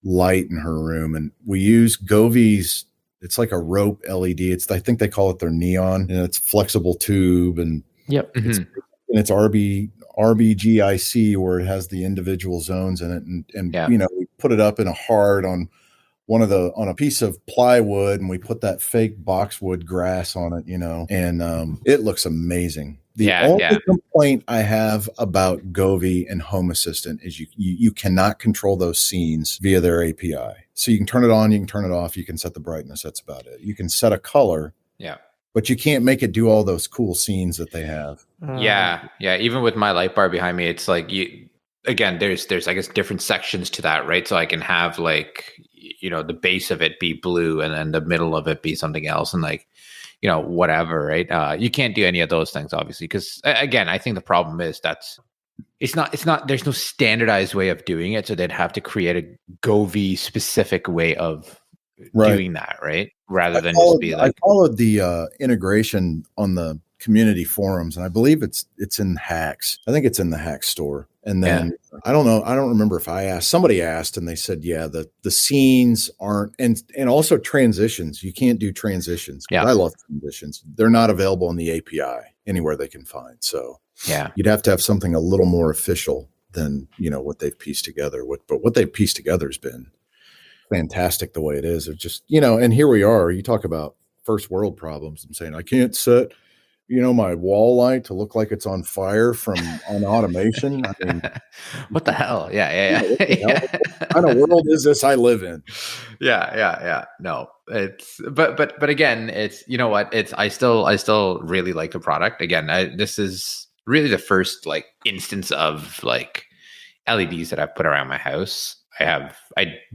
light in her room, and we use Govi's. It's like a rope LED. I think they call it their neon, and it's flexible tube, and it's RBGIC, where it has the individual zones in it, and we put it up in a hard on a piece of plywood, and we put that fake boxwood grass on it, and it looks amazing. The only complaint I have about Govi and Home Assistant is you cannot control those scenes via their API. So you can turn it on, you can turn it off, you can set the brightness. That's about it. You can set a color. Yeah. But you can't make it do all those cool scenes that they have. Yeah. Even with my light bar behind me, it's like there's I guess different sections to that, right? So I can have like the base of it be blue, and then the middle of it be something else, and like whatever, right? You can't do any of those things, obviously, because again, I think the problem is it's not there's no standardized way of doing it, so they'd have to create a Govi specific way of doing that, right? Rather than just be like, I followed the integration on the community forums, and I believe it's in Hacks. I think it's in the Hacks store. And then I don't know. I don't remember if somebody asked, and they said, the scenes aren't, and also transitions. You can't do transitions. I love transitions. They're not available in the API anywhere they can find. So you'd have to have something a little more official than, what they've pieced together. But what they've pieced together has been fantastic the way it is. It's just, and here we are. You talk about first world problems. I'm saying I can't set my wall light to look like it's on fire on automation. I mean, what the hell? Yeah. What kind of world is this I live in? Yeah. No, it's but again, it's I still really like the product. Again, this is really the first like instance of like LEDs that I've put around my house. I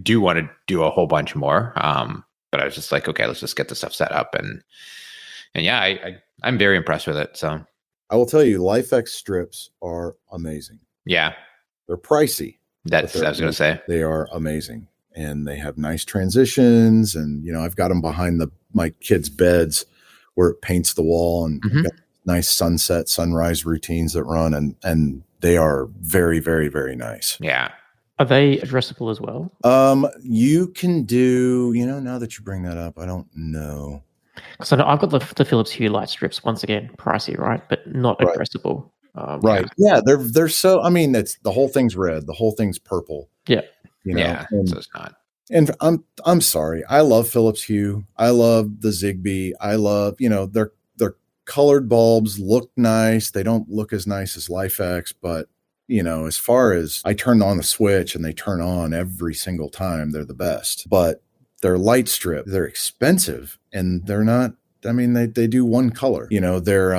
do want to do a whole bunch more. But I was just like, okay, let's just get the stuff set up, and I'm very impressed with it. So I will tell you, LifeX strips are amazing. Yeah. They're pricey. That's what I was going to say. They are amazing. And they have nice transitions. And, I've got them behind my kids' beds where it paints the wall, and I've got nice sunrise routines that run. And they are very, very, very nice. Yeah. Are they addressable as well? You can do, now that you bring that up, I don't know. Because I know I've got the Philips Hue light strips, once again, pricey, right? But not addressable. Right. Yeah, they're so, I mean, it's the whole thing's red, the whole thing's purple. Yeah. So it's not. And I'm sorry. I love Philips Hue. I love the Zigbee. I love, their colored bulbs look nice. They don't look as nice as LifeX, but as far as I turn on the switch and they turn on every single time, they're the best. But their light strip, they're expensive, and they're not, I mean, they do one color, their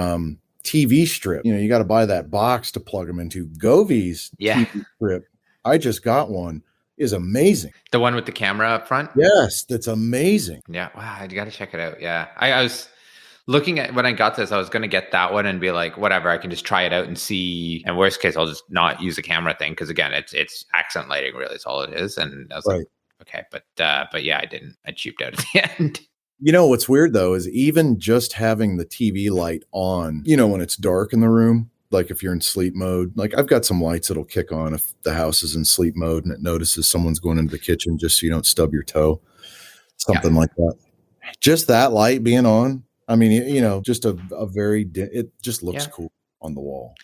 TV strip, you got to buy that box to plug them into. Govi's TV strip, I just got one, is amazing. The one with the camera up front? Yes, that's amazing. Yeah. Wow. I got to check it out. Yeah. I was looking at, when I got this, I was going to get that one and be like, whatever, I can just try it out and see. And worst case, I'll just not use the camera thing. Cause again, it's accent lighting, really, is all it is. And I was like, okay, but yeah, I didn't. I cheaped out at the end. You know, what's weird though, is even just having the TV light on, when it's dark in the room, like if you're in sleep mode, like I've got some lights that'll kick on if the house is in sleep mode and it notices someone's going into the kitchen just so you don't stub your toe, something like that. Just that light being on. I mean, just a very, it just looks cool on the wall.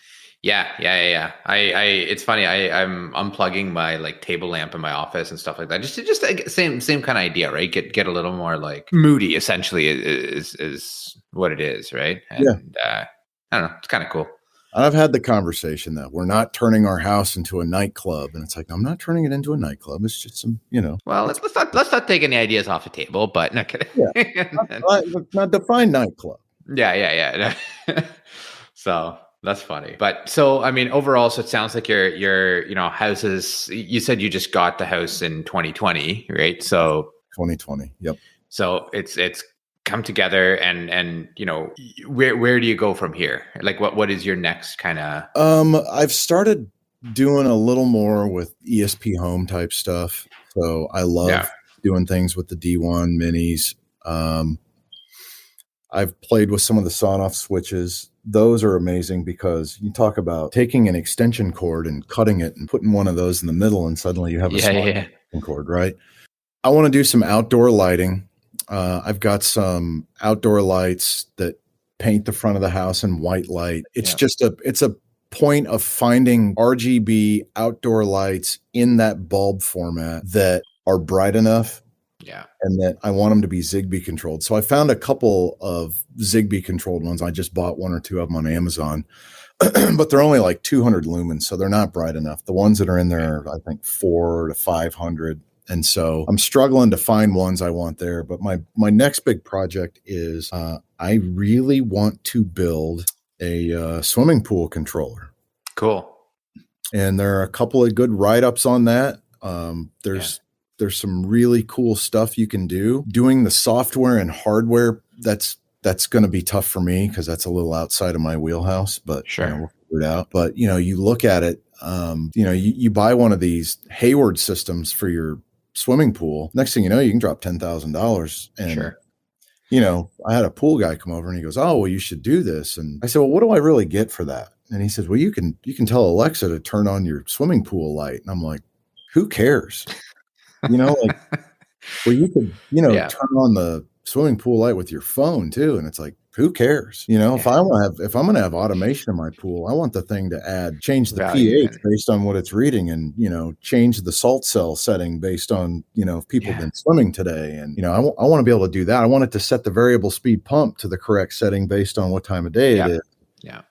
Yeah. It's funny. I'm unplugging my like table lamp in my office and stuff like that. Just like, same kind of idea, right? Get a little more like moody. Essentially, is what it is, right? And I don't know. It's kind of cool. I've had the conversation that we're not turning our house into a nightclub, and it's like, I'm not turning it into a nightclub. It's just some, Well, let's not take any ideas off the table, but not kidding. Yeah, not define nightclub. Yeah. So that's funny. But so I mean, overall, so it sounds like your houses. You said you just got the house in 2020, right? So 2020. Yep. So it's come together, and where do you go from here? Like what is your next kind of? I've started doing a little more with ESP home type stuff. So I love doing things with the D1 minis. I've played with some of the sawn-off switches. Those are amazing because you talk about taking an extension cord and cutting it and putting one of those in the middle, and suddenly you have a extension cord, right? I want to do some outdoor lighting. I've got some outdoor lights that paint the front of the house in white light. It's just it's a point of finding RGB outdoor lights in that bulb format that are bright enough. Yeah. And that I want them to be Zigbee controlled. So I found a couple of Zigbee controlled ones. I just bought one or two of them on Amazon, but they're only like 200 lumens. So they're not bright enough. The ones that are in there are, I think, 400 to 500. And so I'm struggling to find ones I want there. But my next big project is I really want to build a swimming pool controller. Cool. And there are a couple of good write-ups on that. There's some really cool stuff you can do. Doing the software and hardware, that's going to be tough for me because that's a little outside of my wheelhouse. But sure, we'll figure it out. But you look at it. You buy one of these Hayward systems for your swimming pool. Next thing you know, you can drop $10,000. And sure. I had a pool guy come over and he goes, "Oh, well, you should do this." And I said, "Well, what do I really get for that?" And he says, "Well, you can tell Alexa to turn on your swimming pool light." And I'm like, "Who cares?" Like, well, you could, turn on the swimming pool light with your phone too. And it's like, who cares? If I'm going to have automation in my pool, I want the thing to change the pH based on what it's reading and, change the salt cell setting based on, if people have been swimming today. And, I want to be able to do that. I want it to set the variable speed pump to the correct setting based on what time of day it is. Yeah.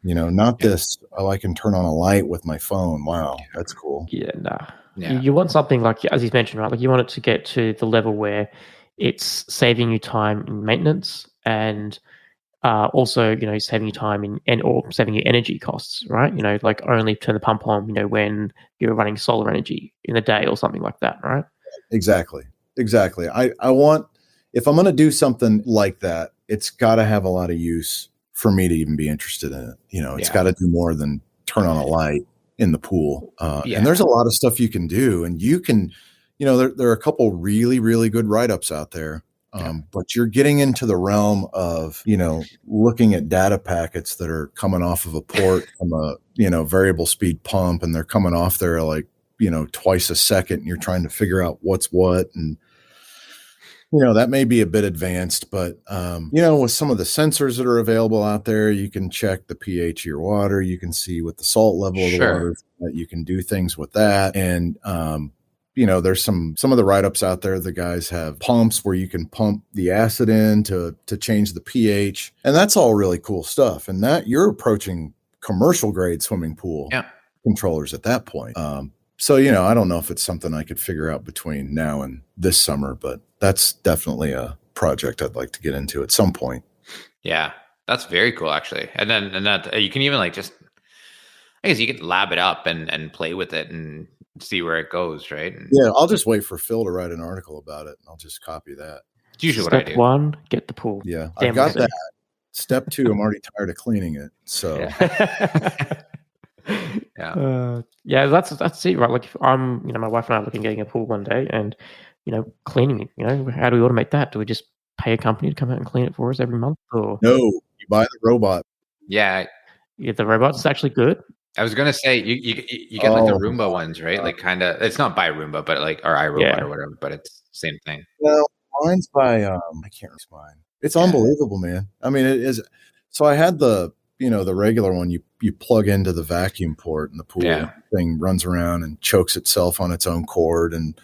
Not this, I can turn on a light with my phone. Wow. That's cool. Yeah. Nah. Yeah. You want something like, as he's mentioned, right? Like you want it to get to the level where it's saving you time in maintenance and also, saving you time or saving you energy costs, right? Like only turn the pump on, when you're running solar energy in the day or something like that, right? Exactly. I want, if I'm going to do something like that, it's got to have a lot of use for me to even be interested in it. It's got to do more than turn on a light in the pool. And there's a lot of stuff you can do, and you can, there are a couple really, really good write-ups out there. But you're getting into the realm of, looking at data packets that are coming off of a port from a, variable speed pump, and they're coming off there like, twice a second, and you're trying to figure out what's what. And, that may be a bit advanced, but, with some of the sensors that are available out there, you can check the pH of your water. You can see what the salt level of the water is. You can do things with that. And, there's some of the write-ups out there. The guys have pumps where you can pump the acid in to change the pH. And that's all really cool stuff. And that you're approaching commercial grade swimming pool controllers at that point. So, I don't know if it's something I could figure out between now and this summer, but that's definitely a project I'd like to get into at some point. Yeah, that's very cool, actually. And that you can even I guess you can lab it up and play with it and see where it goes, right? Yeah, I'll just wait for Phil to write an article about it, and I'll just copy that. It's usually what I do. Step 1, get the pool. Yeah, I've got that. Step 2, I'm already tired of cleaning it. So that's it, right? Like if I'm, my wife and I are looking at getting a pool one day, and cleaning it. How do we automate that? Do we just pay a company to come out and clean it for us every month? Or No, you buy the robot. Yeah. Yeah, the robot's actually good. I was gonna say you get like the Roomba ones, right? Like kind of, it's not by Roomba, but like or iRobot or whatever, but it's same thing. Well, mine's by I can't remember mine. It's unbelievable, man. I mean, it is. So I had the the regular one. You plug into the vacuum port and the pool thing runs around and chokes itself on its own cord and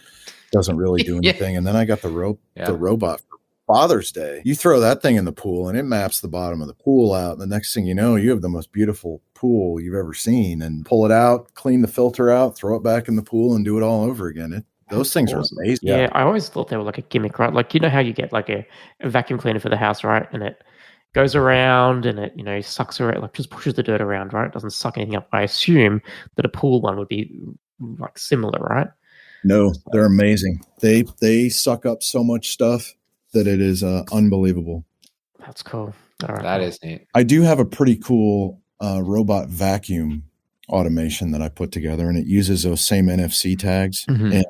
doesn't really do anything. And then I got the robot for Father's Day. You throw that thing in the pool and it maps the bottom of the pool out. And the next thing you know, you have the most beautiful pool you've ever seen. And pull it out, clean the filter out, throw it back in the pool, and do it all over again. Those things are amazing. Yeah, I always thought they were like a gimmick, right? Like, you know how you get like a vacuum cleaner for the house, right? And it goes around and it, sucks around, like just pushes the dirt around, right? It doesn't suck anything up. I assume that a pool one would be like similar, right? No, they're amazing. They suck up so much stuff that it is unbelievable. That's cool. All right, that is neat. I do have a pretty cool robot vacuum automation that I put together, and it uses those same NFC tags. Mm-hmm. And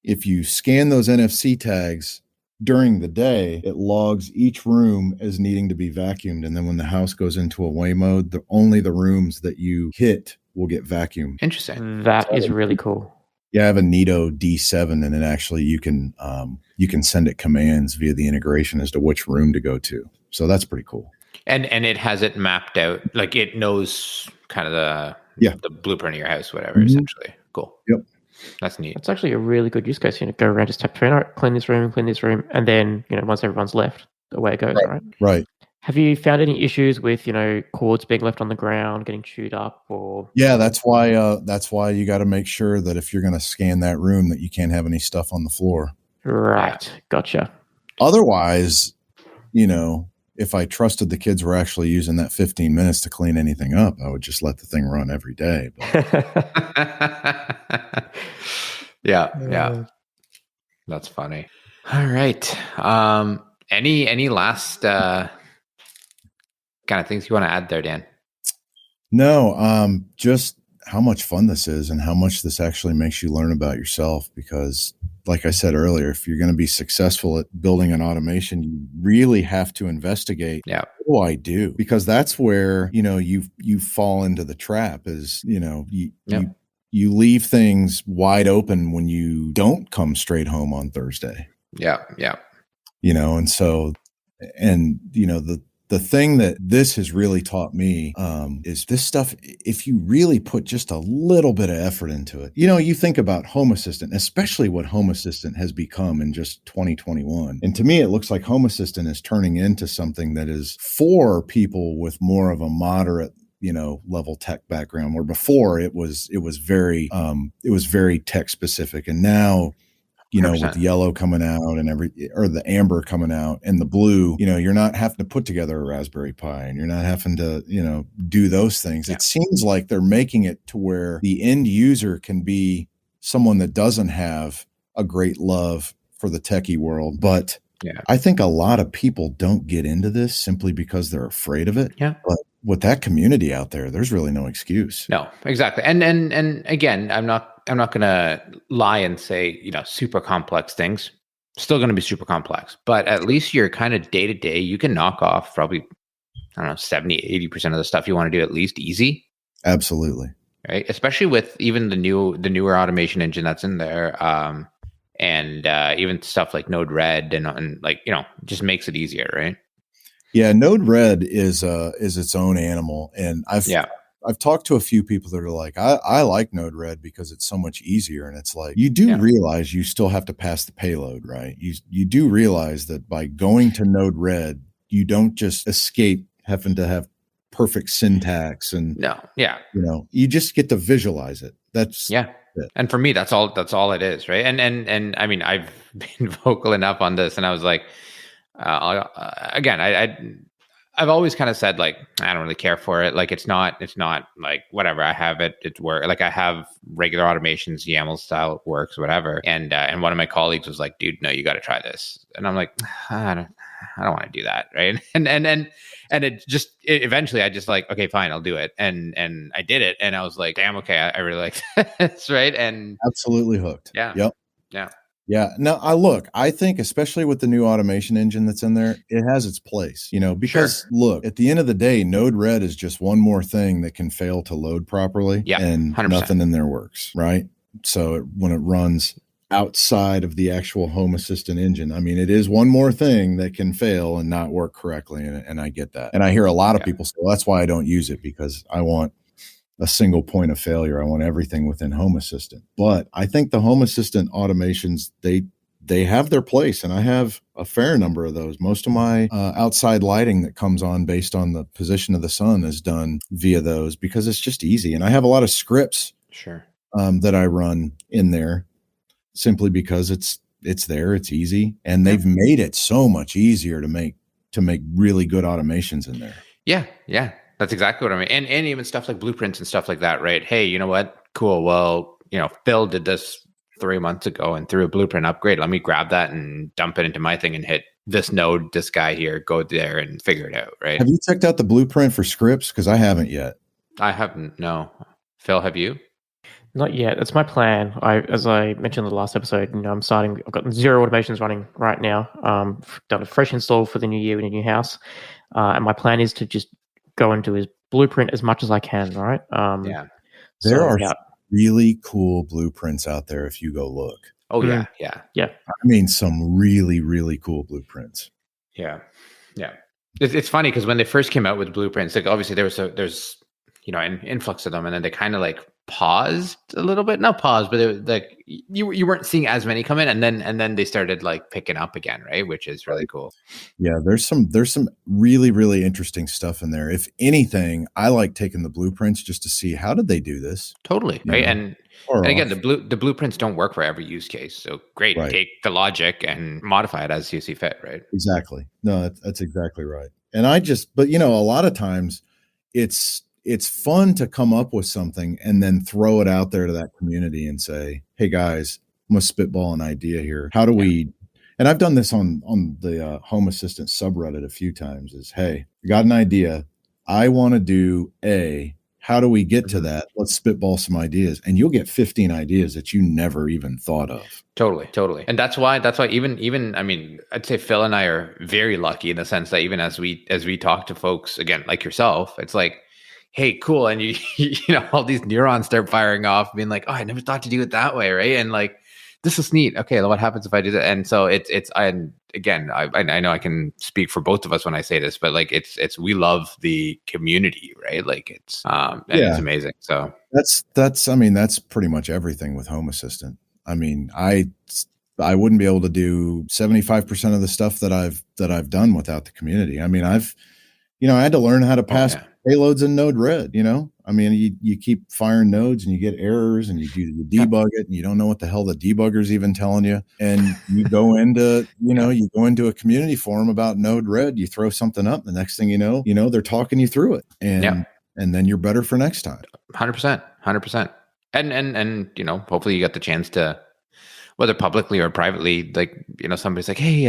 if you scan those NFC tags during the day, it logs each room as needing to be vacuumed. And then when the house goes into away mode, only the rooms that you hit will get vacuumed. Interesting. That is really cool. Yeah, I have a Nito D7, and then actually you can send it commands via the integration as to which room to go to. So that's pretty cool. And it has it mapped out, like it knows kind of the blueprint of your house, whatever. Mm-hmm. Essentially, cool. Yep, that's neat. That's actually a really good use case. Go around, just tap the phone, clean this room, and then once everyone's left, away it goes. Right. Right. Have you found any issues with cords being left on the ground, getting chewed up, or? Yeah, that's why you got to make sure that if you're going to scan that room, that you can't have any stuff on the floor. Right. Gotcha. Otherwise, if I trusted the kids were actually using that 15 minutes to clean anything up, I would just let the thing run every day. Yeah. That's funny. All right. Any last kind of things you want to add there, Dan? No, just how much fun this is and how much this actually makes you learn about yourself. Because like I said earlier, if you're going to be successful at building an automation, you really have to investigate. Yeah. What do I do? Because that's where, you fall into the trap is, you leave things wide open when you don't come straight home on Thursday. Yeah. And so, the thing that this has really taught me is this stuff, if you really put just a little bit of effort into it, you think about Home Assistant, especially what Home Assistant has become in just 2021. And to me, it looks like Home Assistant is turning into something that is for people with more of a moderate level tech background, where before it was very tech specific. And now, 100%. With the yellow coming out and or the amber coming out and the blue, you're not having to put together a Raspberry Pi and you're not having to, do those things. Yeah. It seems like they're making it to where the end user can be someone that doesn't have a great love for the techie world. But I think a lot of people don't get into this simply because they're afraid of it. Yeah. But with that community out there, there's really no excuse. No, exactly. And again, I'm not going to lie and say, super complex things. Still going to be super complex, but at least you're kind of day to day, you can knock off probably, 70, 80% of the stuff you want to do at least easy. Absolutely. Right. Especially with even the newer automation engine that's in there. And even stuff like Node-RED and like, just makes it easier. Right. Yeah. Node-RED is its own animal. And I've talked to a few people that are like, I like Node-RED because it's so much easier. And it's like, you do realize you still have to pass the payload, right? You do realize that by going to Node-RED, you don't just escape having to have perfect syntax and you just get to visualize it. That's it. And for me, that's all it is. Right. And I mean, I've been vocal enough on this and I was like, I've always kind of said like, I don't really care for it. Like, it's not like whatever. I have it. It's work. Like I have regular automations, YAML style works, whatever. And one of my colleagues was like, dude, no, you got to try this. And I'm like, I don't want to do that. Right. And it just, eventually I just like, okay, fine, I'll do it. And I did it. And I was like, damn, okay. I really like this. Right. And absolutely hooked. Yeah. Yep. Yeah. Yeah. No, I think especially with the new automation engine that's in there, it has its place, because look, at the end of the day, Node-RED is just one more thing that can fail to load properly and 100%. Nothing in there works, right? So when it runs outside of the actual Home Assistant engine, I mean, it is one more thing that can fail and not work correctly. And I get that. And I hear a lot of people say, well, that's why I don't use it, because I want a single point of failure. I want everything within Home Assistant. But I think the Home Assistant automations, they have their place, and I have a fair number of those. Most of my outside lighting that comes on based on the position of the sun is done via those, because it's just easy. And I have a lot of scripts that I run in there simply because it's there, it's easy, and they've made it so much easier to make really good automations in there. Yeah. That's exactly what I mean. And even stuff like blueprints and stuff like that, right? Hey, you know what? Cool. Well, Phil did this 3 months ago and threw a blueprint upgrade. Let me grab that and dump it into my thing and hit this node, this guy here, go there and figure it out, right? Have you checked out the blueprint for scripts? Because I haven't yet. I haven't, no. Phil, have you? Not yet. That's my plan. As I mentioned in the last episode, I've got 0 automations running right now. Done a fresh install for the new year in a new house. And my plan is to just go into his blueprint as much as I can, right? There are really cool blueprints out there if you go look. Oh, yeah. I mean, some really, really cool blueprints. Yeah. It's funny because when they first came out with blueprints, like obviously there's an influx of them, and then they kind of like paused a little bit. Not paused, but it was like you weren't seeing as many come in, and then they started like picking up again, right? Which is really cool. Yeah, there's some really, really interesting stuff in there. If anything, I like taking the blueprints just to see how did they do this. Totally, right? And again, the blueprints don't work for every use case. So great, take the logic and modify it as you see fit, right? Exactly. No, that's exactly right. And but a lot of times it's fun to come up with something and then throw it out there to that community and say, hey guys, I'm going to spitball an idea here. How do we, and I've done this on the Home Assistant subreddit a few times, is, hey, I got an idea. I want to do A. How do we get to that? Let's spitball some ideas. And you'll get 15 ideas that you never even thought of. Totally. And that's why even, I mean, I'd say Phil and I are very lucky in the sense that even as we talk to folks, again, like yourself, it's like, hey, cool. And you all these neurons start firing off, being like, oh, I never thought to do it that way. Right. And like, this is neat. Okay. Well, what happens if I do that? And so I know I can speak for both of us when I say this, but like, we love the community, right? Like it's amazing. So that's pretty much everything with Home Assistant. I mean, I wouldn't be able to do 75% of the stuff that I've done without the community. I mean, I had to learn how to pass payloads in Node-RED, I mean, you keep firing nodes and you get errors and you debug it and you don't know what the hell the debugger's even telling you. And you go into, you go into a community forum about Node-RED, you throw something up, the next thing you know, they're talking you through it. And then you're better for next time. 100%. And hopefully you got the chance to, whether publicly or privately, like, somebody's like, hey,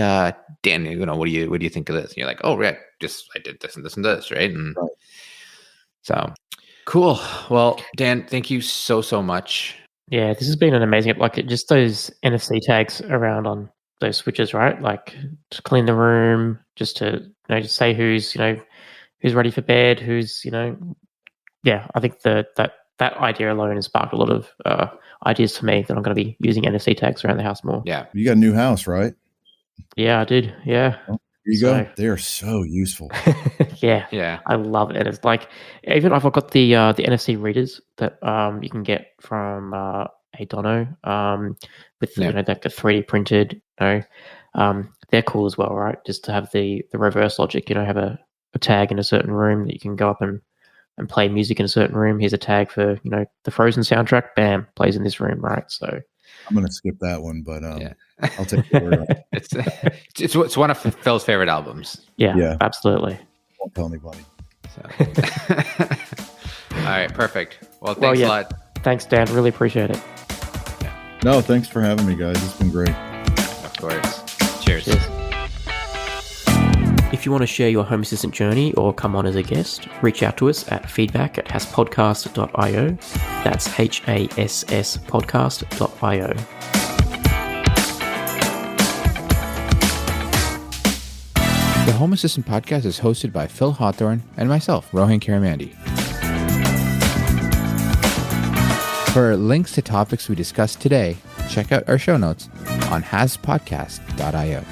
Dan, what do you think of this? And you're like, oh, right, I did this and this and this, right? And so cool. Well, Dan, thank you so much. Yeah, this has been an amazing, like just those NFC tags around on those switches, right? Like to clean the room, just to just say who's ready for bed, who's I think that idea alone has sparked a lot of ideas for me that I'm going to be using NFC tags around the house more. Yeah, you got a new house, right? Yeah, I did. Yeah. Well, here you go. They are so useful. Yeah. I love it. It's like, even I've got the NFC readers that you can get from Adono with like the 3D printed. They're cool as well, right? Just to have the reverse logic. Have a tag in a certain room that you can go up and play music in a certain room. Here's a tag for the Frozen soundtrack. Bam, plays in this room, right? So I'm gonna skip that one, but I'll take the word on it. It's one of Phil's favorite albums. Yeah, absolutely. Won't tell anybody. So. All right, perfect. Well, thanks a lot. Thanks, Dan. Really appreciate it. No, thanks for having me, guys. It's been great. Of course. Cheers. If you want to share your Home Assistant journey or come on as a guest, reach out to us at feedback@hasspodcast.io. That's HASS podcast.io. The Home Assistant Podcast is hosted by Phil Hawthorne and myself, Rohan Karamandi. For links to topics we discussed today, check out our show notes on haspodcast.io.